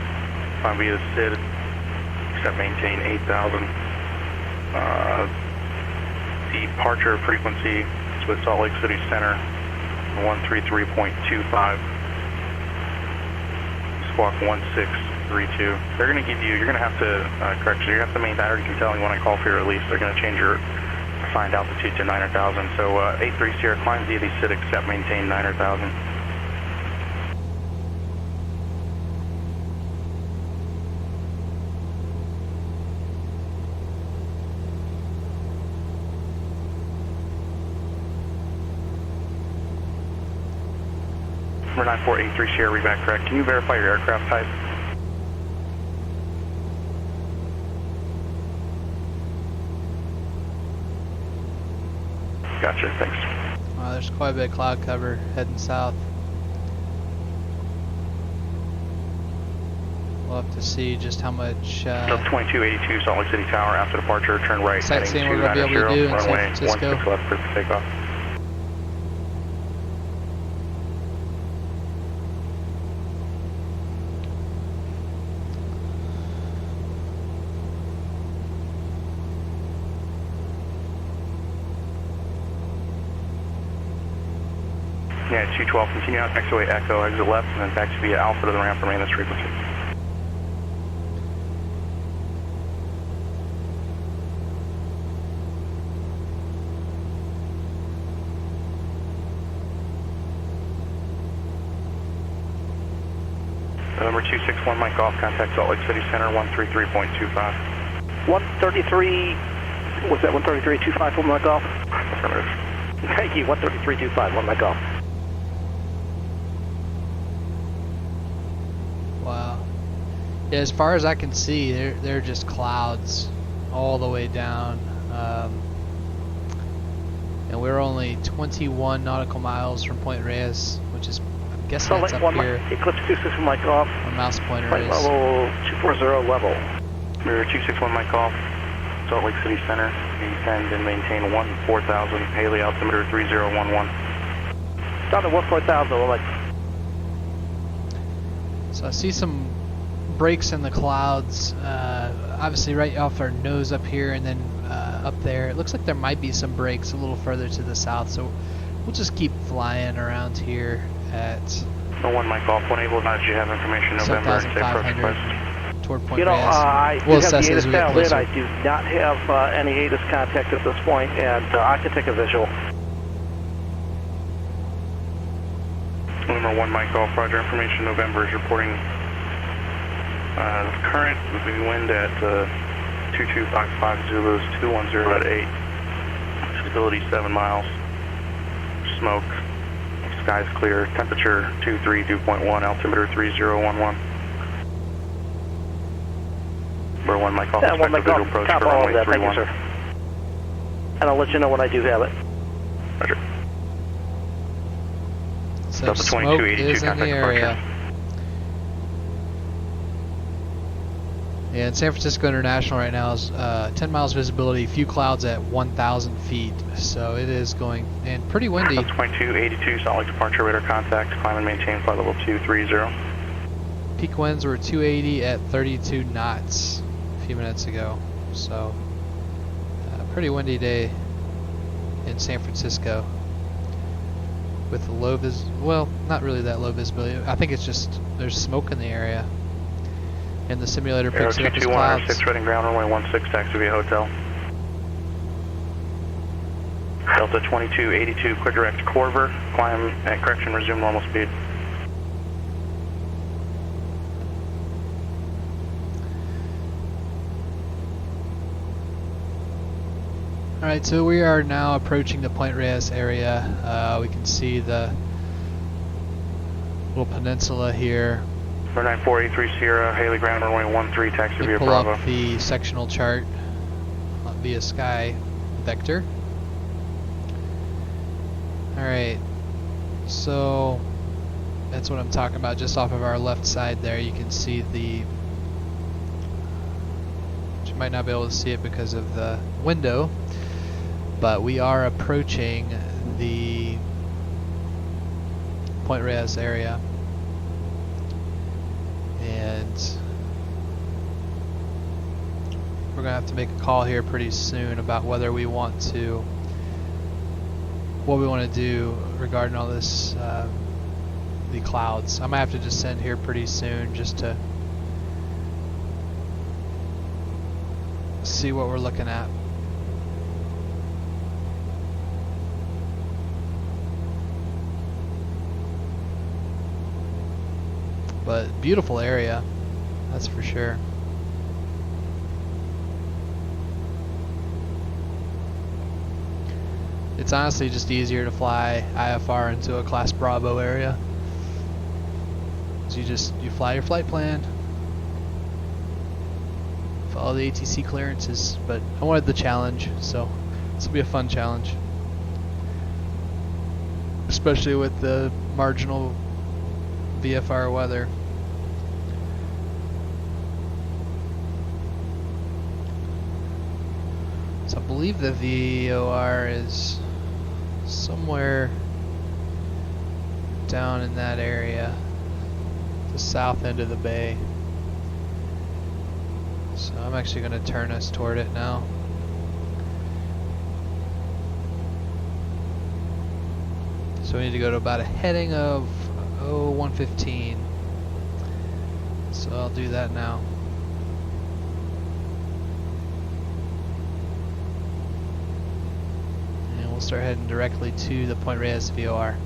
Climb via the SID, except maintain 8,000. Departure frequency is with Salt Lake City Center, 133.25. Squawk 1632. They're going to give you, you're going to have to, correct, so you have to maintain, I already can tell you when I call for your release, they're going to change your assigned altitude to 900,000. So 83 Sierra, climb via the SID, except maintain 900,000. Number 9483 Sierra, read back correct. Can you verify your aircraft type? Gotcha, thanks. Wow, there's quite a bit of cloud cover heading south. We'll have to see just how much 2282 Salt Lake City Tower, after departure, turn right, heading sightseeing to we're going to be able to do in San runway Francisco. 16 left for takeoff. Yeah, 212, continue out, taxiway Echo, exit left, and then taxi via Alpha to the ramp, remain this frequency. November 261, Mike off, contact Salt Lake City Center, 133.25. 133, what's that, 133.25 for Mike off? Affirmative. Thank you, 133.25, 1 Mike off. Wow. Yeah, as far as I can see, they're just clouds all the way down. And we're only 21 nautical miles from Point Reyes, which is, I'm guessing Salt that's Lake up 1, here Eclipse 261 Mike off. where mouse pointer Flight is. level 240 level. Mirror 261, Mike off, Salt Lake City Center, descend and maintain 14,000, Haley altimeter 3011. Down to 14,000, like. So I see some breaks in the clouds, obviously right off our nose up here, and then up there. It looks like there might be some breaks a little further to the south, so we'll just keep flying around here at No 1 Mike off, 1 able, not you have information, November, say approach 7,500 request. toward Point You know, Reyes. I We'll do have the assess as ATIS we get down lit. closer. I do not have any ATIS contact at this point, and I can take a visual. Number 1 Mike off, roger, information, November is reporting current wind at 2255 Zulus, 210 at 8. Visibility 7 miles. Smoke. Skies clear. Temperature 23, dew point 1, altimeter 3011. Number 1 Mike off, Yeah, 1 expect a Mike visual off. approach Copy for all of runway that. Thank you, 31. sir. And I'll let you know when I do have it. So Delta smoke 2282, is in the contact area. departure. Yeah, and San Francisco International right now is 10 miles visibility, few clouds at 1,000 feet, so it is going, and pretty windy. Delta 2282, Salt Lake departure, radar contact, climb and maintain flight level 230. Peak winds were 280 at 32 knots a few minutes ago, so pretty windy day in San Francisco with low well, not really that low visibility. I think it's just there's smoke in the area, and the simulator Aero picks it up as 221, clouds. 6 reading ground, runway 16, taxi via hotel. Delta 2282, clear direct Corver, climb and correction, resume normal speed. Alright, so we are now approaching the Point Reyes area. We can see the little peninsula here. 9483 Sierra, Haley ground, runway 13, taxi We via pull Bravo. up the sectional chart via Sky Vector. Alright, so that's what I'm talking about. Just off of our left side there, you can see the, which you might not be able to see it because of the window, but we are approaching the Point Reyes area. And we're gonna have to make a call here pretty soon about whether we want to, what we want to do regarding all this, the clouds. I might have to just send here pretty soon just to see what we're looking at. But beautiful area, that's for sure. It's honestly just easier to fly IFR into a Class Bravo area. So you fly your flight plan, follow the ATC clearances, but I wanted the challenge, so this will be a fun challenge. Especially with the marginal VFR weather. So I believe the VOR is somewhere down in that area, the south end of the bay. So I'm actually going to turn us toward it now. So we need to go to about a heading of 115. So I'll do that now. And we'll start heading directly to the Point Reyes VOR.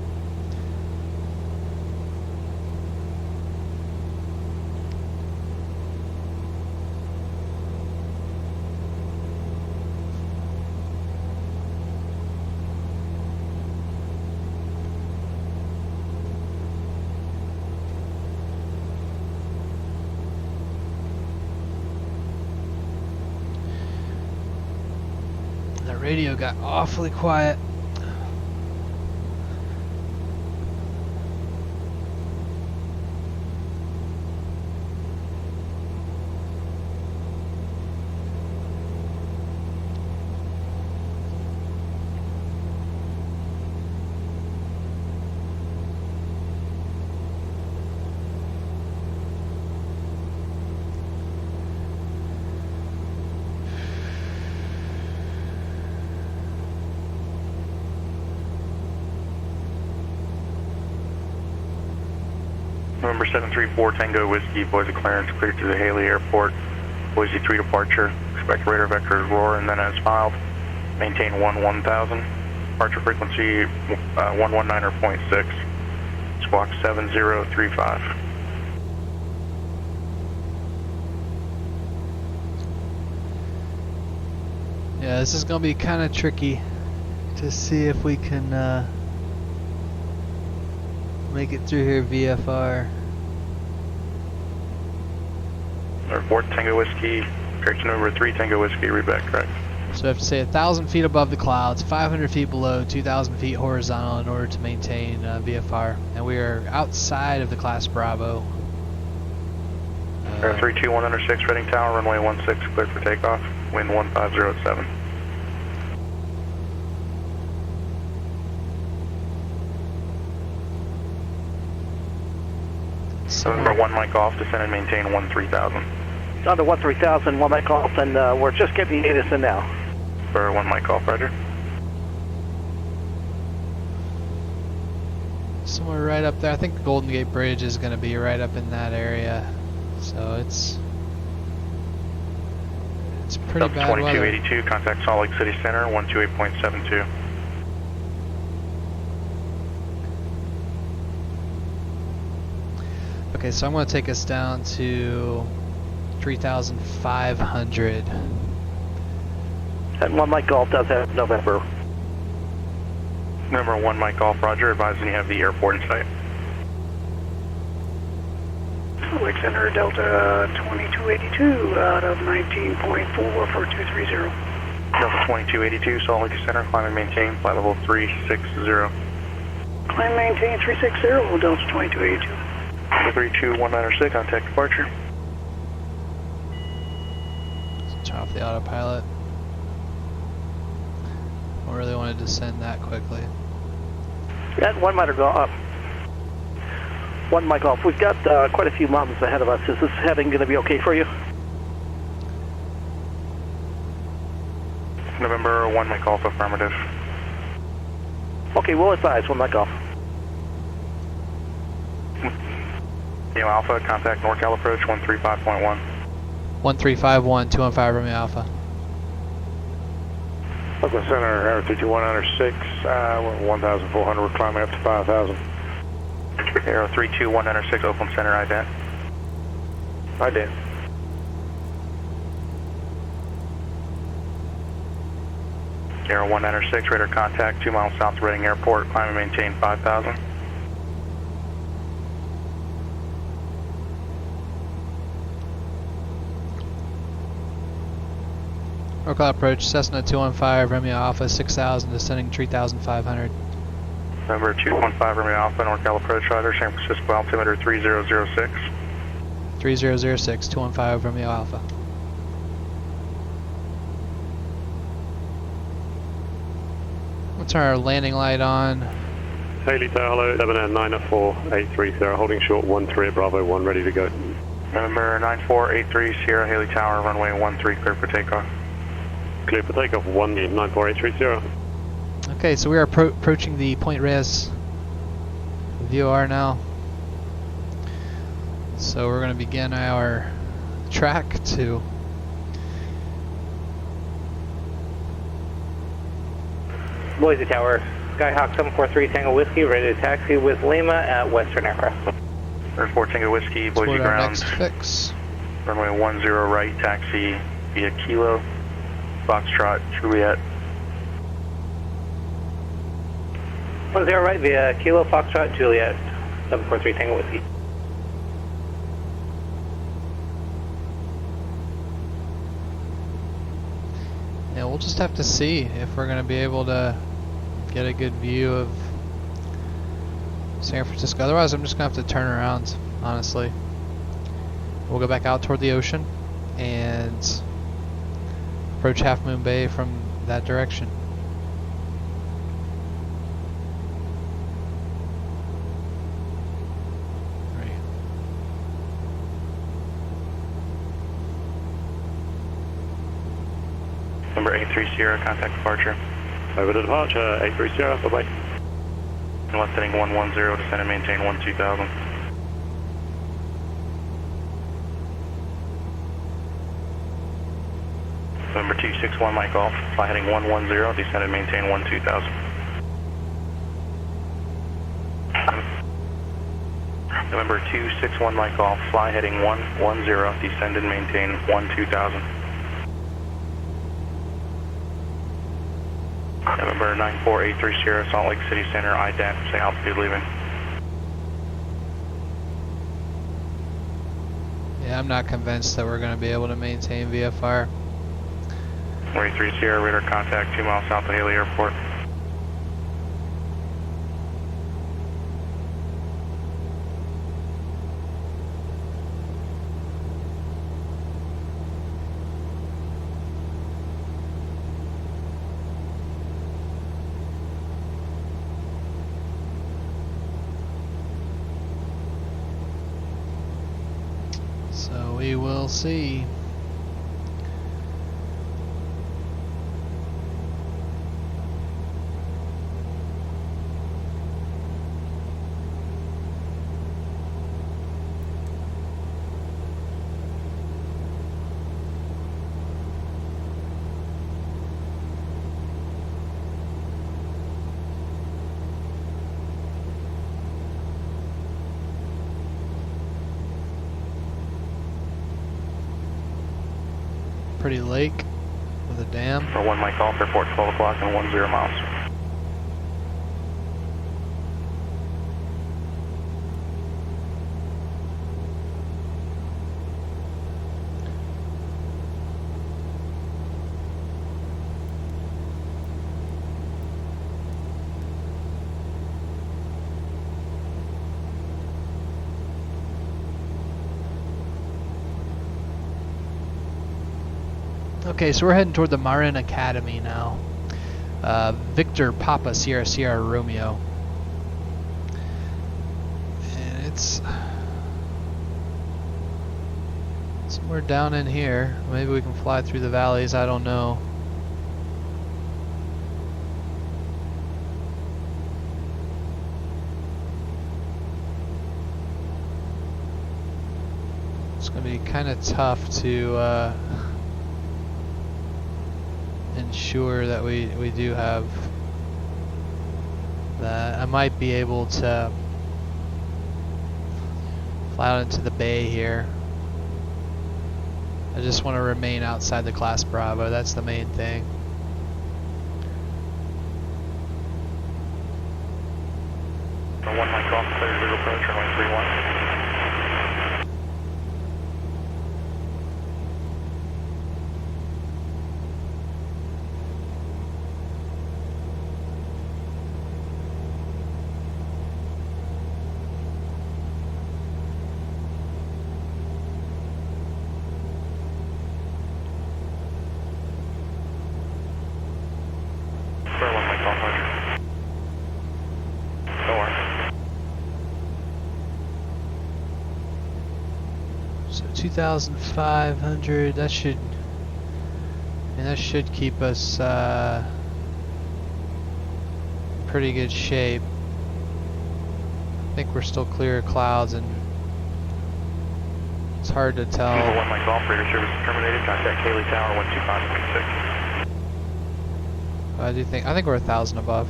That radio got awfully quiet. November 734 Tango Whiskey, Boise clearance, cleared to the Haley Airport. Boise 3 departure, expect radar vectors roar and then as filed. Maintain 1000. Departure frequency 119.6. Squawk 7035. Yeah, this is going to be kind of tricky to see if we can make it through here VFR. Airport Tango Whiskey, correction number 3 Tango Whiskey, read back correct. So we have to stay 1,000 feet above the clouds, 500 feet below, 2,000 feet horizontal in order to maintain VFR. And we are outside of the class Bravo. 321 under 6, Reading Tower, runway 16, cleared for takeoff, wind 150 at 7. Number 1 mic off, descend and maintain 13,000. On to 13,000, 1 mic off, and we're just getting the ATC in now. For 1 mic off, roger. Somewhere right up there. I think the Golden Gate Bridge is going to be right up in that area. So it's pretty bad weather. 2282, contact Salt Lake City Center, 128.72. Okay, so I'm going to take us down to 3,500. And 1 mic golf does have November. Number 1 mic off, roger, advising you have the airport in sight. Lake Center, Delta 2282 out of 19.4 for 230. Delta 2282, Salt Lake Center, climb and maintain, flight level 360. Climb maintain 360, Delta 2282. 32196, contact departure. Let's turn off the autopilot. Don't really want to descend that quickly. That 1 mic off. 1 mic off. We've got quite a few mountains ahead of us. Is this heading going to be okay for you? November 1 mic off, affirmative. Okay, we'll advise 1 mic off. Neo Alpha, contact NorCal approach 135.1. 1351, 215 Romeo Alpha. Oakland Center, Air 321 under 6, 1,400, we're climbing up to 5,000. Aero 321 under 6, Oakland Center, ident. Ident. Aero 1 under 6, radar contact 2 miles south of Reading Airport, climb and maintain 5,000. NorCal approach, Cessna 215, Romeo Alpha, 6,000, descending 3,500. Number 215 Romeo Alpha, NorCal approach, rider, San Francisco altimeter 3006. 3006, 215 Romeo Alpha. We'll turn our landing light on. Haley Tower, 7 and 9 at 4, 830, holding short 13 at Bravo 1, ready to go. Number 9483 Sierra Haley Tower, runway 13, clear for takeoff. Clear for takeoff, 19483. Okay, so we are approaching the Point Reyes VOR now. So we're going to begin our track to Boise Tower, Skyhawk 743 Tango Whiskey, ready to taxi with Lima at Western Aircraft. Airport Tango Whiskey, Boise toward our ground, next fix. runway 10 right, taxi via Kilo, Foxtrot, Juliet. 10 right via Kilo, Foxtrot, Juliet, 743 Tango Whiskey. Yeah, we'll just have to see if we're going to be able to get a good view of San Francisco. Otherwise, I'm just going to have to turn around, honestly. We'll go back out toward the ocean and approach Half Moon Bay from that direction. Number 83 Sierra, contact departure. Over to departure, 83 Sierra, bye-bye. Left heading 110, descend and maintain 12000. November 261, Mike off, fly heading 110, descend and maintain 12000. November 261, Mike off, fly heading 110, descend and maintain 12000. November 9483 Sierra, Salt Lake City Center, IDAT, say altitude leaving. Yeah, I'm not convinced that we're going to be able to maintain VFR. 83 Sierra, radar contact 2 miles south of Haley Airport. So we will see. Pretty lake with a dam. For 1 Mike off, airport 12 o'clock and 10 miles. Okay, so we're heading toward the Marin Academy now. Victor Papa Sierra Sierra Romeo. And it's somewhere down in here. Maybe we can fly through the valleys, I don't know. It's going to be kind of tough to ensure that we do have that. I might be able to fly out into the bay here. I just want to remain outside the class Bravo, that's the main thing. For 1 Mike off, clear visual approach, runway 31. So 2,500, that should keep us in pretty good shape. I think we're still clear of clouds and it's hard to tell. 1 Mike off, radar service terminated, contact Haley Tower 125.6. I think we're 1,000 above.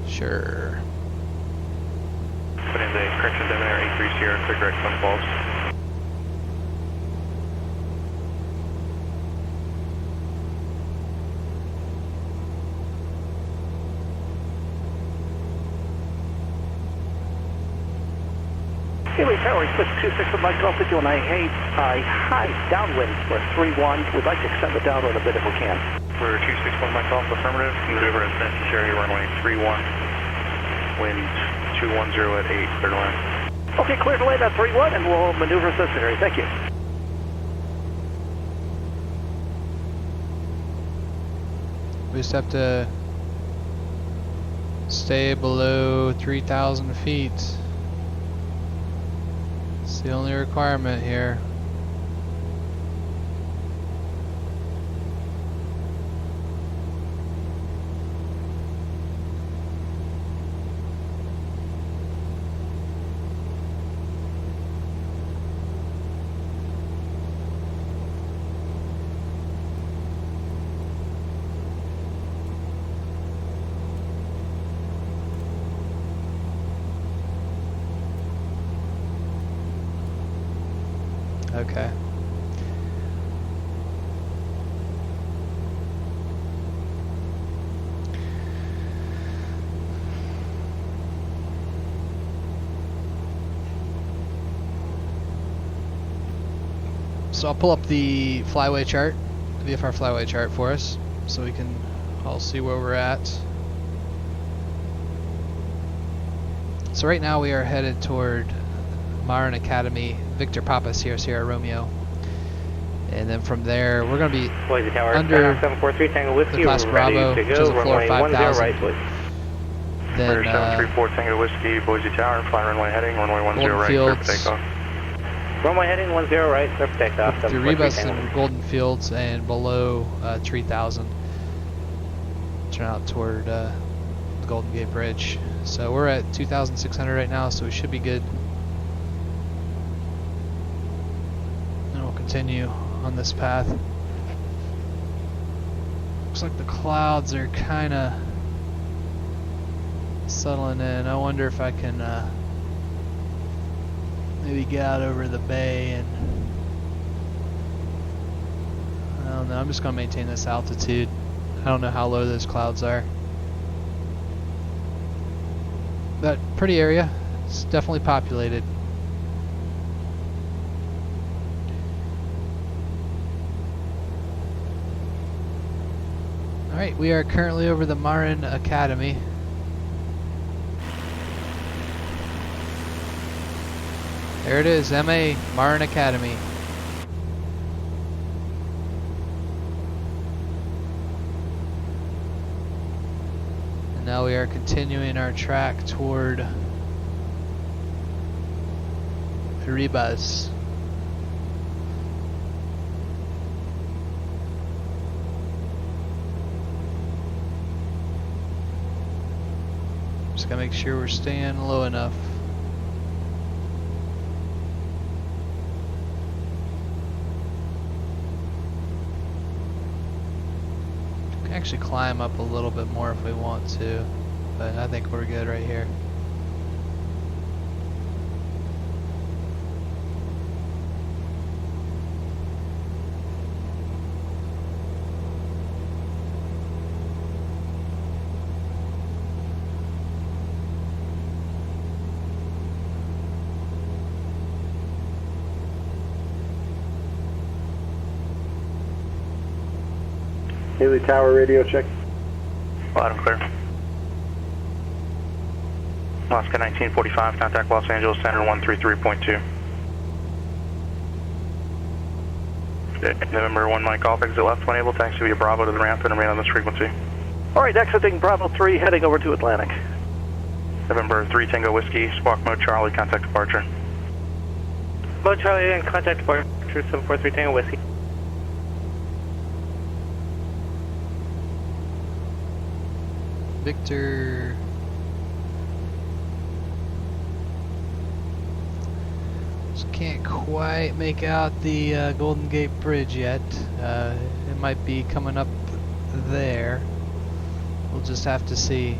Sure. Put in the correction Demeter 83 Sierra, clear direct sun falls. Haley Tower, request 26 with Mike Golf with you on a high downwind for 3-1. We'd like to extend the downwind a bit if we can. For 261 Mike Golf, affirmative. Maneuver as necessary, runway 31. Wind 210 at 8, clear to land. Okay, clear to land at 3-1, and we'll maneuver as necessary. Thank you. We just have to stay below 3,000 feet. It's the only requirement here. Okay. So I'll pull up the flyway chart, the VFR flyway chart for us, so we can all see where we're at. So right now we are headed toward Marin Academy, Victor Papa, Sierra Romeo. And then from there, we're going to be Boise Tower, under 743 Tango Whiskey, the class ready Bravo, to which go, is a floor runway 5000. 10 right, please. Then British 734 Tango Whiskey, Boise Tower, fly runway heading, runway 10 Golden right, clear for Fields. takeoff. Runway heading 10 right, clear for takeoff. through 743 Rebus Tango. and Golden Fields and below 3000. Turn out toward the Golden Gate Bridge. So we're at 2,600 right now, so we should be good. And we'll continue on this path. Looks like the clouds are kind of settling in. I wonder if I can maybe get out over the bay and I don't know. I'm just going to maintain this altitude. I don't know how low those clouds are. But pretty area. It's definitely populated. Alright, we are currently over the Marin Academy. There it is, MA Marin Academy. And now we are continuing our track toward Ribas. Just gotta make sure we're staying low enough. We can actually climb up a little bit more if we want to, but I think we're good right here. Haley Tower radio check. Loud and clear. Alaska 1945, contact Los Angeles Center 133.2. November 1 Mike Golf, exit left when able, taxi via Bravo to the ramp and remain on this frequency. All right, exiting Bravo 3, heading over to Atlantic. November 3 Tango Whiskey, squawk mode Charlie, contact departure. Mode Charlie and contact departure 743 Tango Whiskey. Victor. Just can't quite make out the Golden Gate Bridge yet. It might be coming up there. We'll just have to see.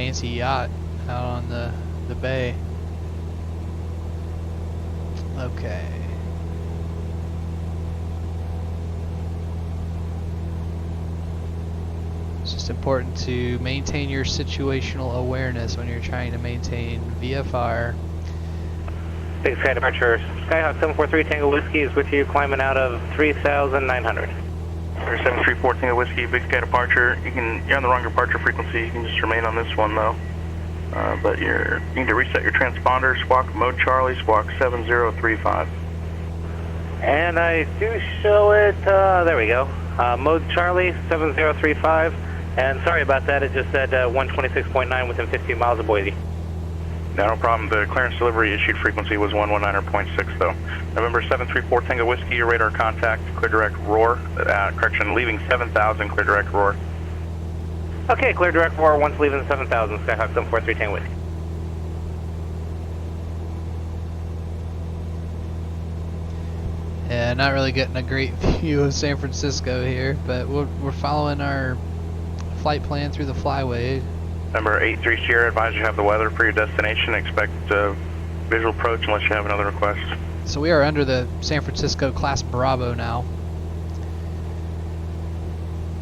fancy yacht out on the bay. Okay. It's just important to maintain your situational awareness when you're trying to maintain VFR. Big Sky departure. Skyhawk 743 Tango Whiskey is with you, climbing out of 3,900. 734 Tango Whiskey, Big Sky departure. You're on the wrong departure frequency. You can just remain on this one though. But you need to reset your transponder. Squawk mode Charlie, squawk 7035. And I do show it. There we go. Mode Charlie 7035. And sorry about that. It just said 126.9 within 15 miles of Boise. No problem. The clearance delivery issued frequency was 119.6 though. November 734 Tango Whiskey, your radar contact, clear direct roar. Correction, leaving 7,000, clear direct roar. Okay, clear direct roar once leaving 7,000, Skyhawk 743 Tango Whiskey. Yeah, not really getting a great view of San Francisco here, but we're following our flight plan through the flyway. Number 83 Sierra, advise you have the weather for your destination. Expect visual approach unless you have another request. So we are under the San Francisco Class Bravo now.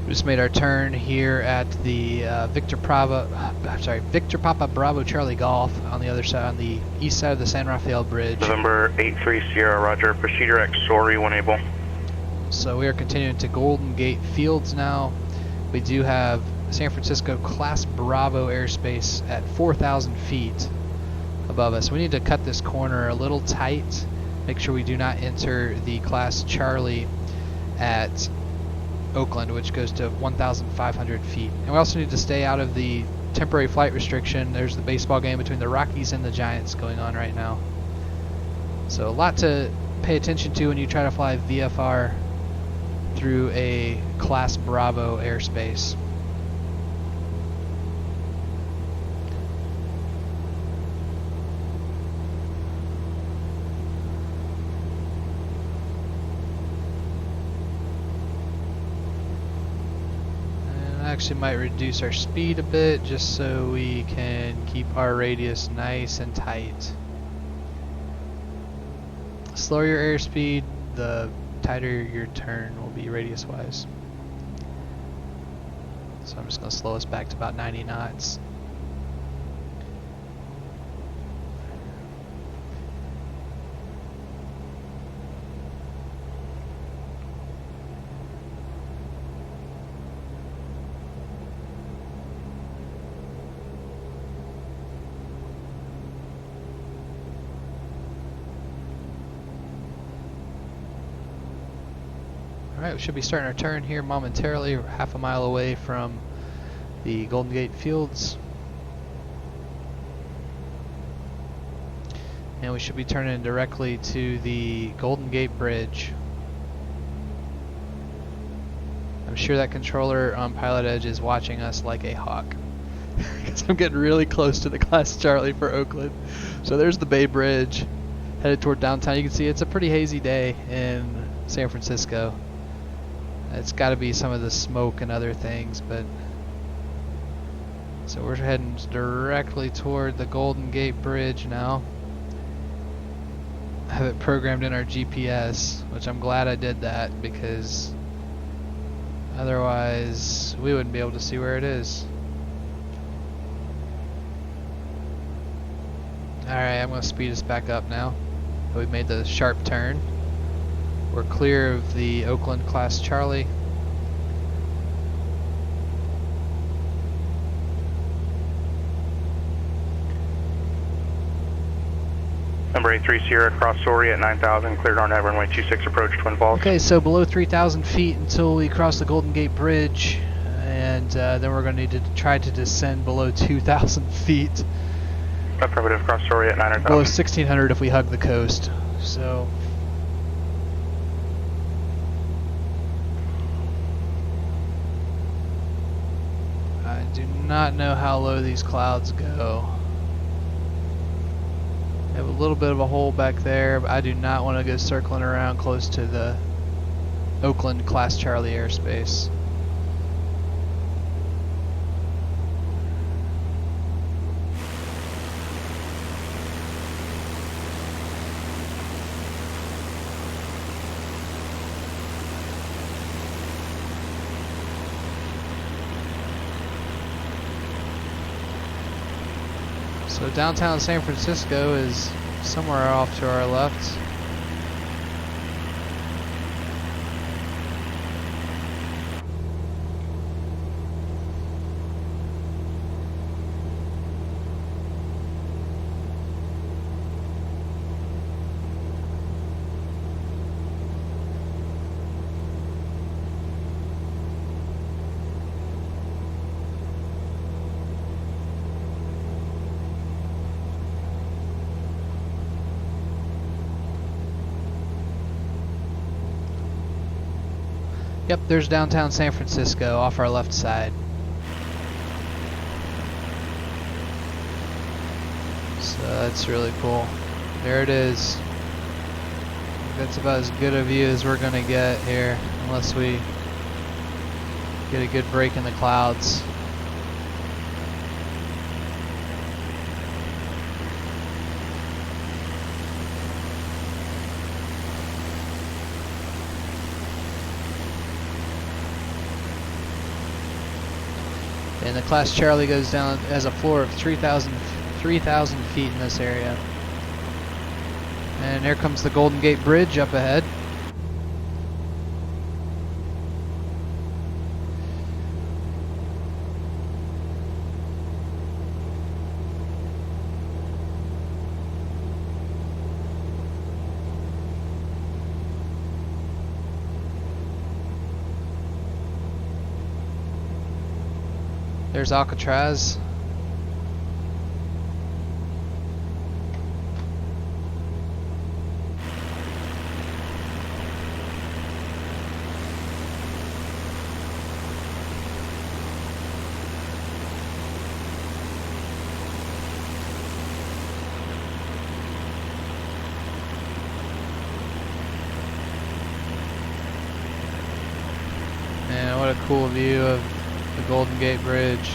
We just made our turn here at the Victor Papa Bravo Charlie Golf on the other side, on the east side of the San Rafael Bridge. November 83 Sierra, roger. Proceed direct, sorry when able. So we are continuing to Golden Gate Fields now. We do have San Francisco Class Bravo airspace at 4,000 feet above us. We need to cut this corner a little tight. Make sure we do not enter the Class Charlie at Oakland, which goes to 1,500 feet. And we also need to stay out of the temporary flight restriction. There's the baseball game between the Rockies and the Giants going on right now. So a lot to pay attention to when you try to fly VFR through a Class Bravo airspace. Actually might reduce our speed a bit just so we can keep our radius nice and tight. Slower your airspeed, the tighter your turn will be radius wise. So I'm just going to slow us back to about 90 knots. Alright, we should be starting our turn here momentarily. We're half a mile away from the Golden Gate Fields. And we should be turning directly to the Golden Gate Bridge. I'm sure that controller on PilotEdge is watching us like a hawk. Because I'm getting really close to the Class Charlie for Oakland. So there's the Bay Bridge, headed toward downtown. You can see it's a pretty hazy day in San Francisco. It's got to be some of the smoke and other things, but so we're heading directly toward the Golden Gate Bridge now. I have it programmed in our GPS, which I'm glad I did that because otherwise we wouldn't be able to see where it is. Alright, I'm going to speed us back up now. We've made the sharp turn. We're clear of the Oakland Class Charlie. Number 83 Sierra, cross Sorry at 9,000, cleared on runway 26, approach Twin Falls. Okay, so below 3,000 feet until we cross the Golden Gate Bridge, and then we're going to need to try to descend below 2,000 feet. Affirmative, cross Sorry at 9,000. Below 1,600 if we hug the coast. So I do not know how low these clouds go. I have a little bit of a hole back there, but I do not want to go circling around close to the Oakland Class Charlie airspace. So downtown San Francisco is somewhere off to our left. Yep, there's downtown San Francisco off our left side. So that's really cool. There it is. That's about as good a view as we're gonna get here, unless we get a good break in the clouds. And the Class Charlie goes down as a floor of 3,000 feet in this area. And here comes the Golden Gate Bridge up ahead. There's Alcatraz. Man, what a cool view of the Golden Gate Bridge.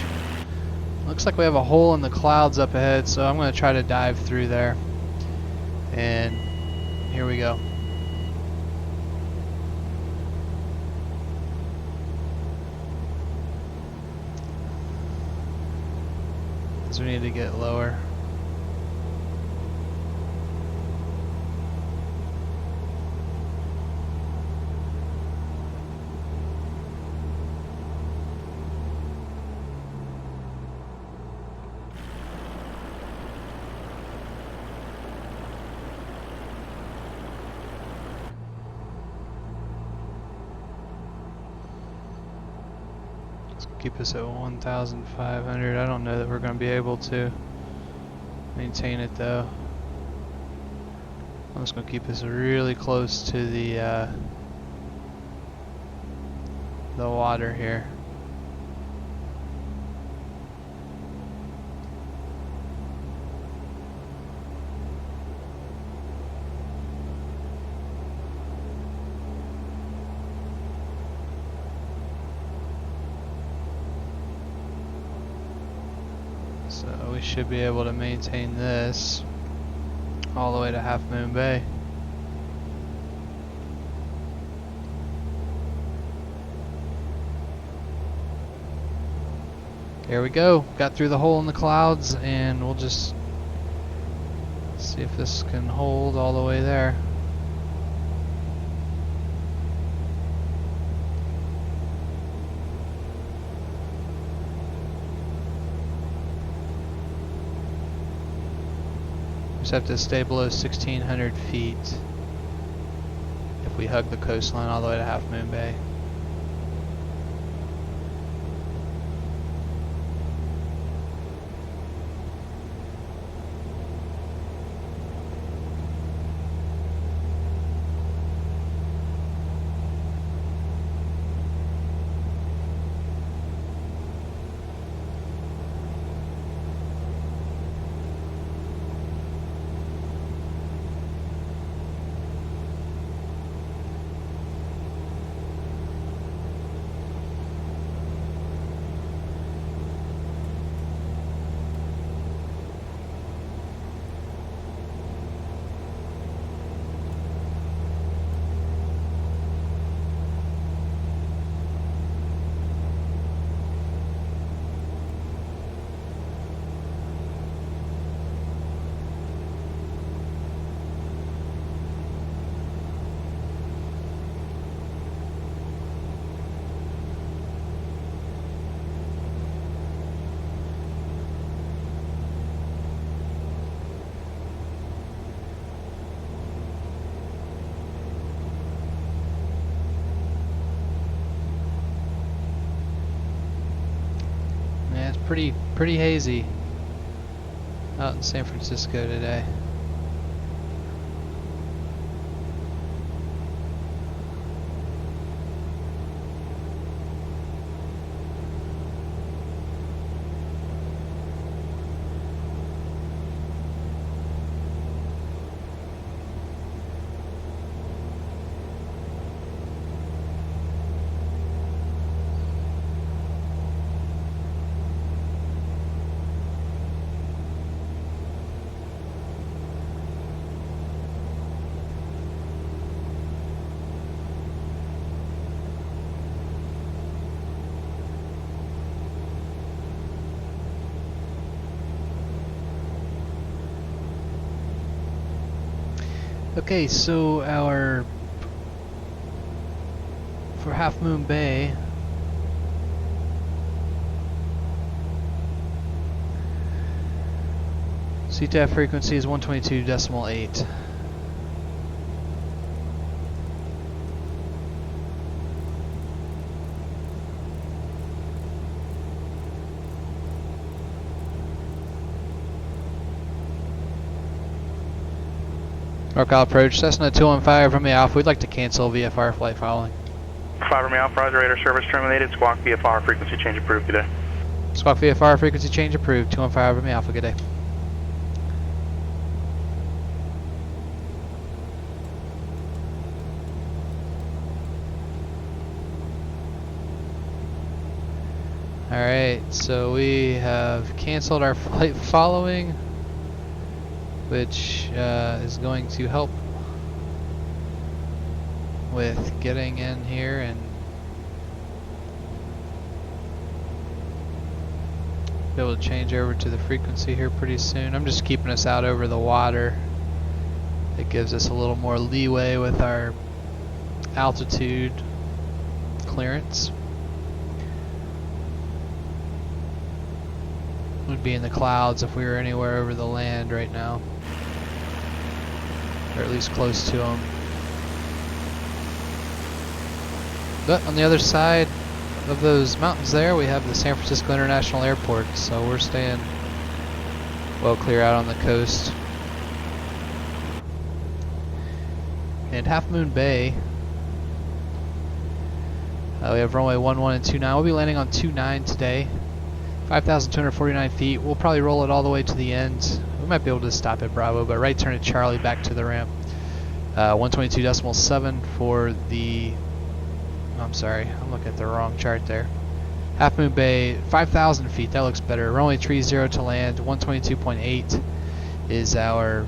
Looks like we have a hole in the clouds up ahead, so I'm going to try to dive through there. And here we go. So we need to get lower. Keep us at 1,500. I don't know that we're going to be able to maintain it though. I'm just going to keep us really close to the water here. So we should be able to maintain this all the way to Half Moon Bay. There we go. Got through the hole in the clouds, and we'll just see if this can hold all the way there. Just have to stay below 1,600 feet if we hug the coastline all the way to Half Moon Bay. pretty hazy out in San Francisco today. Okay, so for Half Moon Bay, CTAF frequency is 122.8. NorCal approach, Cessna 215 from the Alpha. We'd like to cancel VFR flight following. 5 from the Alpha, Roger, radar service terminated. Squawk VFR frequency change approved. Good day. Squawk VFR frequency change approved. 215 from the Alpha. Good day. Alright, so we have canceled our flight following, which is going to help with getting in here and be able to change over to the frequency here pretty soon. I'm just keeping us out over the water. It gives us a little more leeway with our altitude clearance. We'd be in the clouds if we were anywhere over the land right now, or at least close to them. But on the other side of those mountains there, we have the San Francisco International Airport, so we're staying well clear out on the coast. And Half Moon Bay, we have runway 11 and 29. We'll be landing on 29 today. 5,249 feet. We'll probably roll it all the way to the end. We might be able to stop at Bravo, but right turn at Charlie back to the ramp. 122.7 for the... I'm sorry, I'm looking at the wrong chart there. Half Moon Bay, 5,000 feet. That looks better. Runway 30 to land. 122.8 is our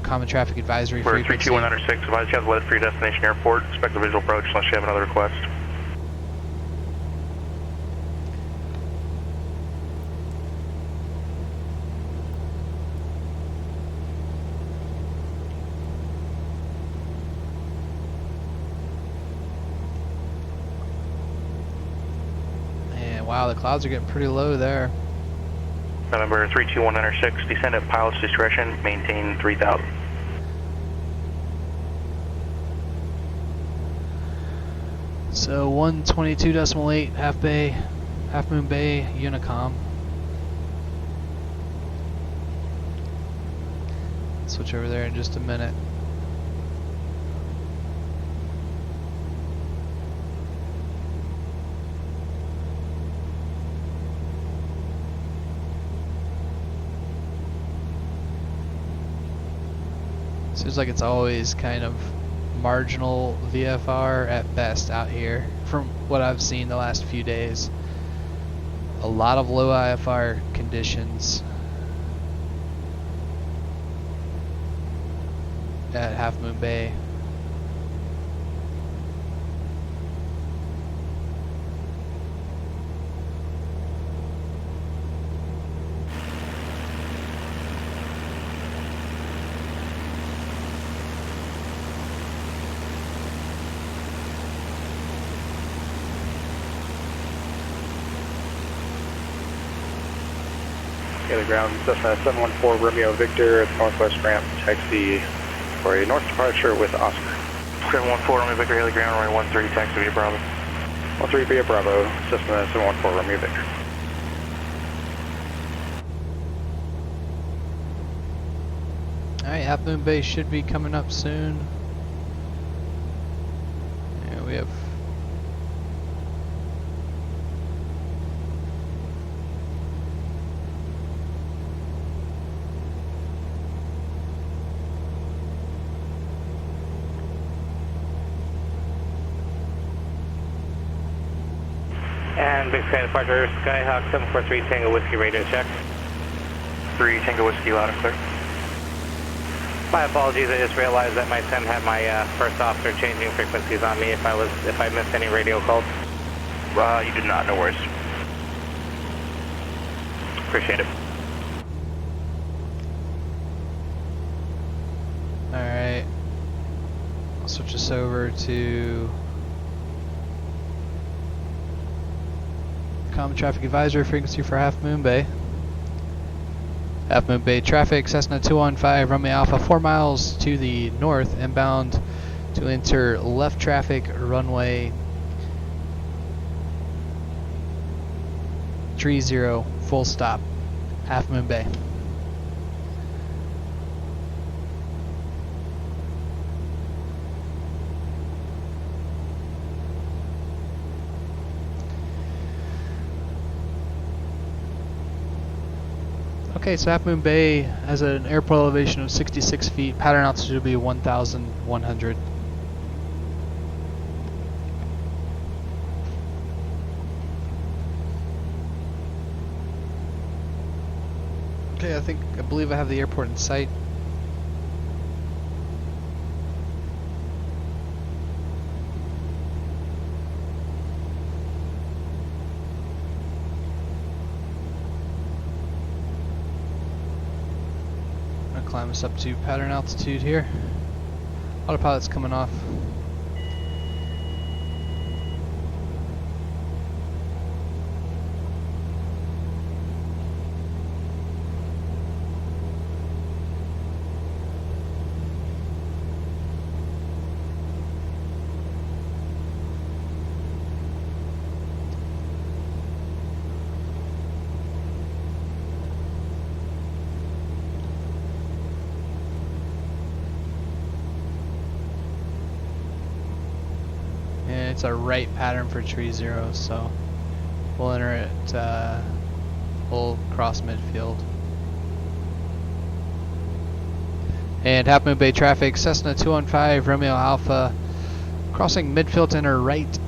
common traffic advisory We're frequency. 32106. Advise you have the weather for your destination airport. Expect a visual approach unless you have another request. Wow, the clouds are getting pretty low there. November 32106, descend at pilot's discretion, maintain 3000. So 122.8 Half Moon Bay, Unicom. Switch over there in just a minute. Seems like it's always kind of marginal VFR at best out here from what I've seen the last few days. A lot of low IFR conditions at Half Moon Bay. The ground, Cessna 714 Romeo Victor at the northwest ramp, taxi for a north departure with Oscar. 714 Romeo Victor, Haley ground, runway 13, taxi via Bravo. 13 via Bravo, Cessna 714 Romeo Victor. Alright, Half Moon Bay should be coming up soon. Yeah, we have... And Big Sky Departure, Skyhawk 743 Tango Whiskey radio check. 3 Tango Whiskey, loud and clear. My apologies, I just realized that my 10 had my first officer changing frequencies on me if I missed any radio calls. You did not, no worries. Appreciate it. Alright. I'll switch this over to Common Traffic Advisory frequency for Half Moon Bay. Half Moon Bay traffic, Cessna 215, Romeo Alpha 4 miles to the north, inbound to enter left traffic runway 30, full stop, Half Moon Bay. Okay, so Half Moon Bay has an airport elevation of 66 feet. Pattern altitude will be 1,100. Okay, I believe I have the airport in sight. Climb us up to pattern altitude here. Autopilot's coming off. It's a right pattern for tree 0, so we'll enter it, we'll cross midfield. And Half Moon Bay traffic, Cessna 215, Romeo Alpha, crossing midfield to enter right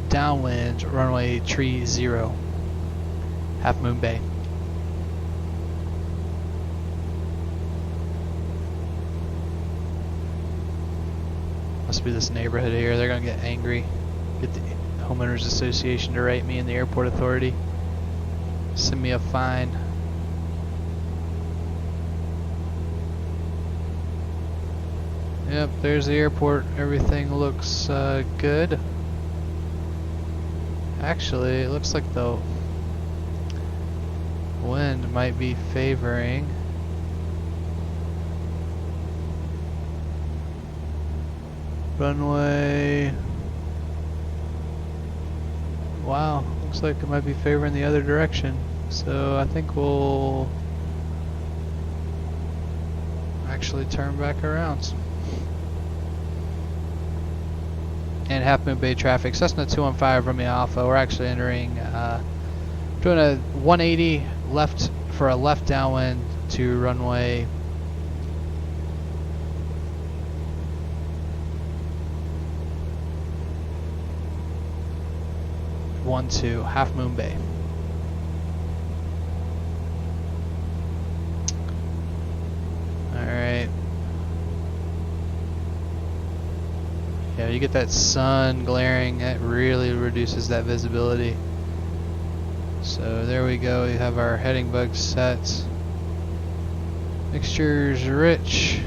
downwind, runway tree 0, Half Moon Bay. Must be this neighborhood here, they're gonna get angry. Get the homeowners association to write me and the airport authority. Send me a fine. Yep, there's the airport. Everything looks good. Actually, it looks like the wind might be favoring. Runway. Wow, looks like it might be favoring the other direction. So I think we'll actually turn back around. And Half Moon Bay traffic, Cessna 215, Romeo Alpha. We're actually entering, doing a 180 left for a left downwind to runway 12, Half Moon Bay. Alright. Yeah, you get that sun glaring, that really reduces that visibility. So there we go, we have our heading bug set. Mixture's rich.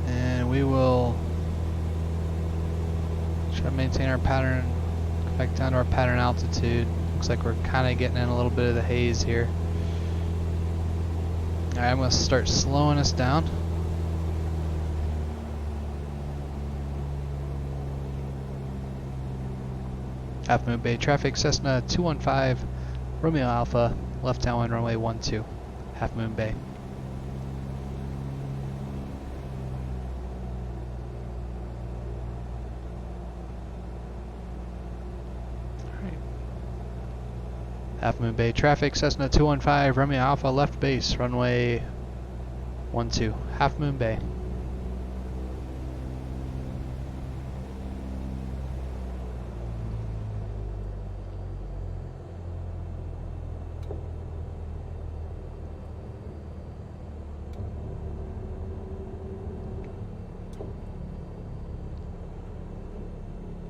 And we will try to maintain our pattern, go back down to our pattern altitude. Looks like we're kind of getting in a little bit of the haze here. Alright, I'm going to start slowing us down. Half Moon Bay traffic, Cessna 215, Romeo Alpha, left downwind runway 12, Half Moon Bay. Half Moon Bay traffic, Cessna 215, Romeo Alpha left base, runway 12, Half Moon Bay.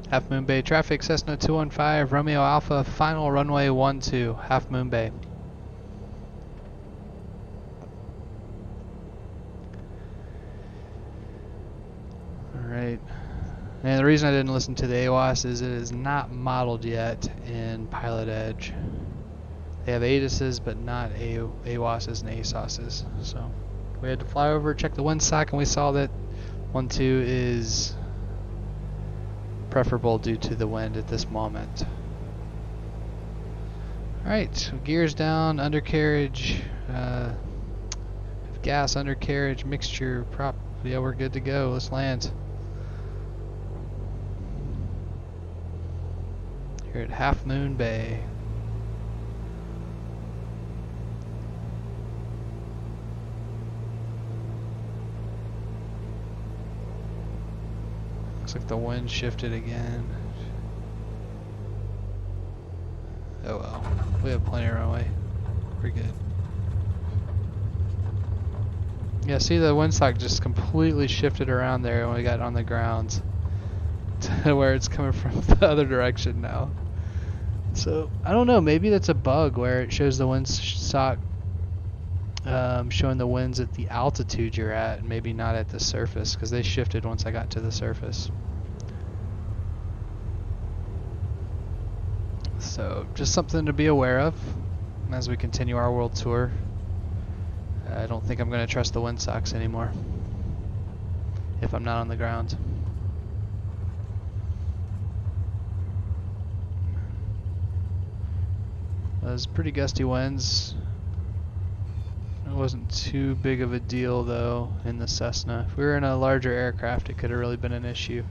Half Moon Bay traffic, Cessna 215, Romeo Alpha, final runway 12, Half Moon Bay. Alright, and the reason I didn't listen to the AWAS is it is not modeled yet in PilotEdge. They have ATCs but not AWASs and ASOSs. So we had to fly over, check the windsock, and we saw that 12 is preferable due to the wind at this moment. Alright, gears down, undercarriage, gas, undercarriage, mixture, prop. Yeah, we're good to go. Let's land. Here at Half Moon Bay. Looks like the wind shifted again. Oh well, we have plenty of runway. We're good. Yeah, see, the windsock just completely shifted around there when we got on the ground to where it's coming from the other direction now. So I don't know, maybe that's a bug where it shows the windsock showing the winds at the altitude you're at, and maybe not at the surface, because they shifted once I got to the surface. So just something to be aware of as we continue our world tour. I don't think I'm going to trust the windsocks anymore if I'm not on the ground. It was pretty gusty winds. It wasn't too big of a deal though in the Cessna. If we were in a larger aircraft, it could have really been an issue.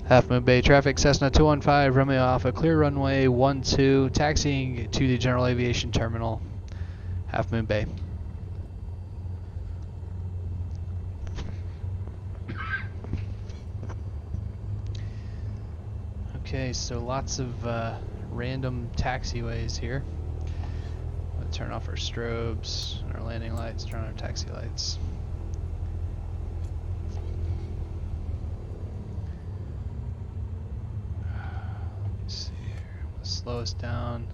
Half Moon Bay traffic, Cessna 215, Romeo Alpha, clear runway 12, taxiing to the General Aviation Terminal, Half Moon Bay. Okay, so lots of random taxiways here. We'll turn off our strobes, our landing lights, turn on our taxi lights. Slow us down.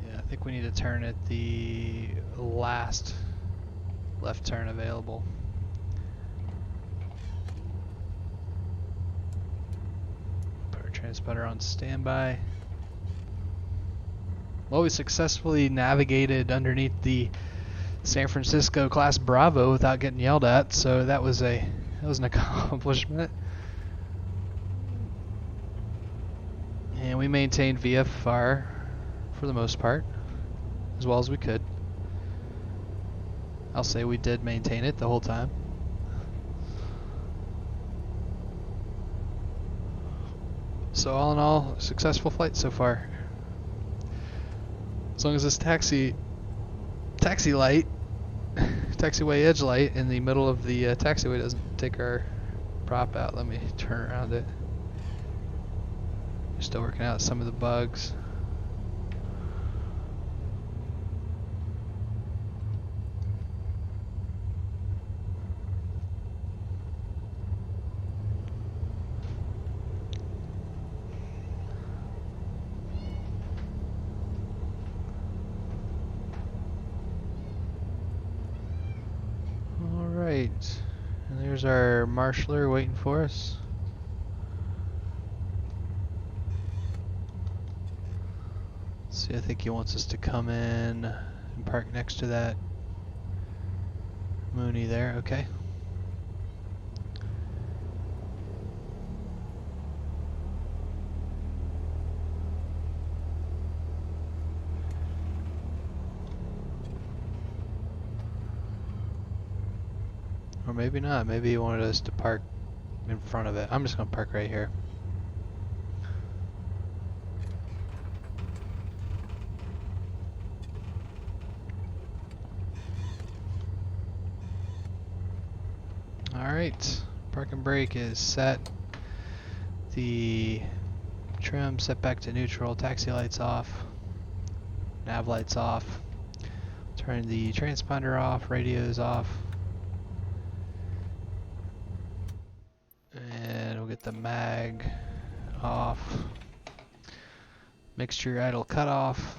Yeah, I think we need to turn at the last left turn available. Put our transponder on standby. Well, we successfully navigated underneath the San Francisco class Bravo without getting yelled at, so that was an accomplishment. And we maintained VFR for the most part, as well as we could. I'll say we did maintain it the whole time. So all in all, successful flight so far. As long as this taxiway edge light in the middle of the taxiway doesn't take our prop out. Let me turn around it. Still working out some of the bugs. All right, and there's our marshaller waiting for us. See, I think he wants us to come in and park next to that Mooney there. Okay, Or maybe not. Maybe he wanted us to park in front of it. I'm just going to park right here. Alright, park and brake is set. The trim set back to neutral, taxi lights off, nav lights off. Turn the transponder off, radios off. And we'll get the mag off. Mixture idle cutoff.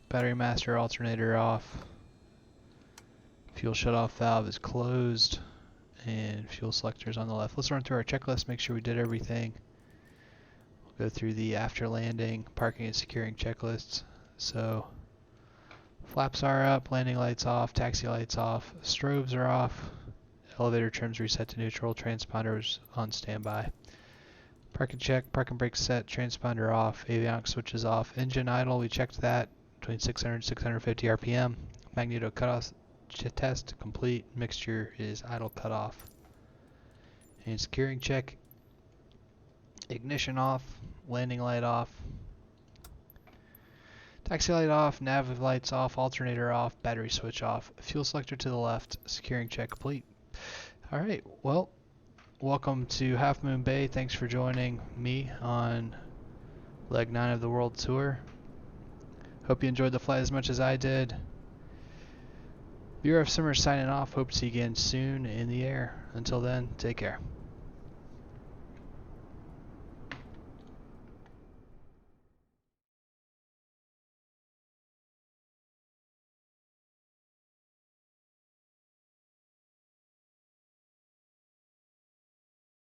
Battery master alternator off. Fuel shutoff valve is closed. And fuel selector is on the left. Let's run through our checklist, make sure we did everything. We'll go through the after landing, parking and securing checklists. So flaps are up, landing lights off, taxi lights off, strobes are off, elevator trims reset to neutral, transponders on standby. Parking check, parking brake set, transponder off, avionics switches off, engine idle, we checked that, between 600 and 650 RPM. Magneto cutoff test complete, mixture is idle cutoff. And securing check, ignition off, landing light off, taxi light off, nav lights off, alternator off, battery switch off, fuel selector to the left, securing check complete. Alright, well, welcome to Half Moon Bay. Thanks for joining me on leg 9 of the World Tour. Hope you enjoyed the flight as much as I did. BRF Simmer signing off. Hope to see you again soon in the air. Until then, take care.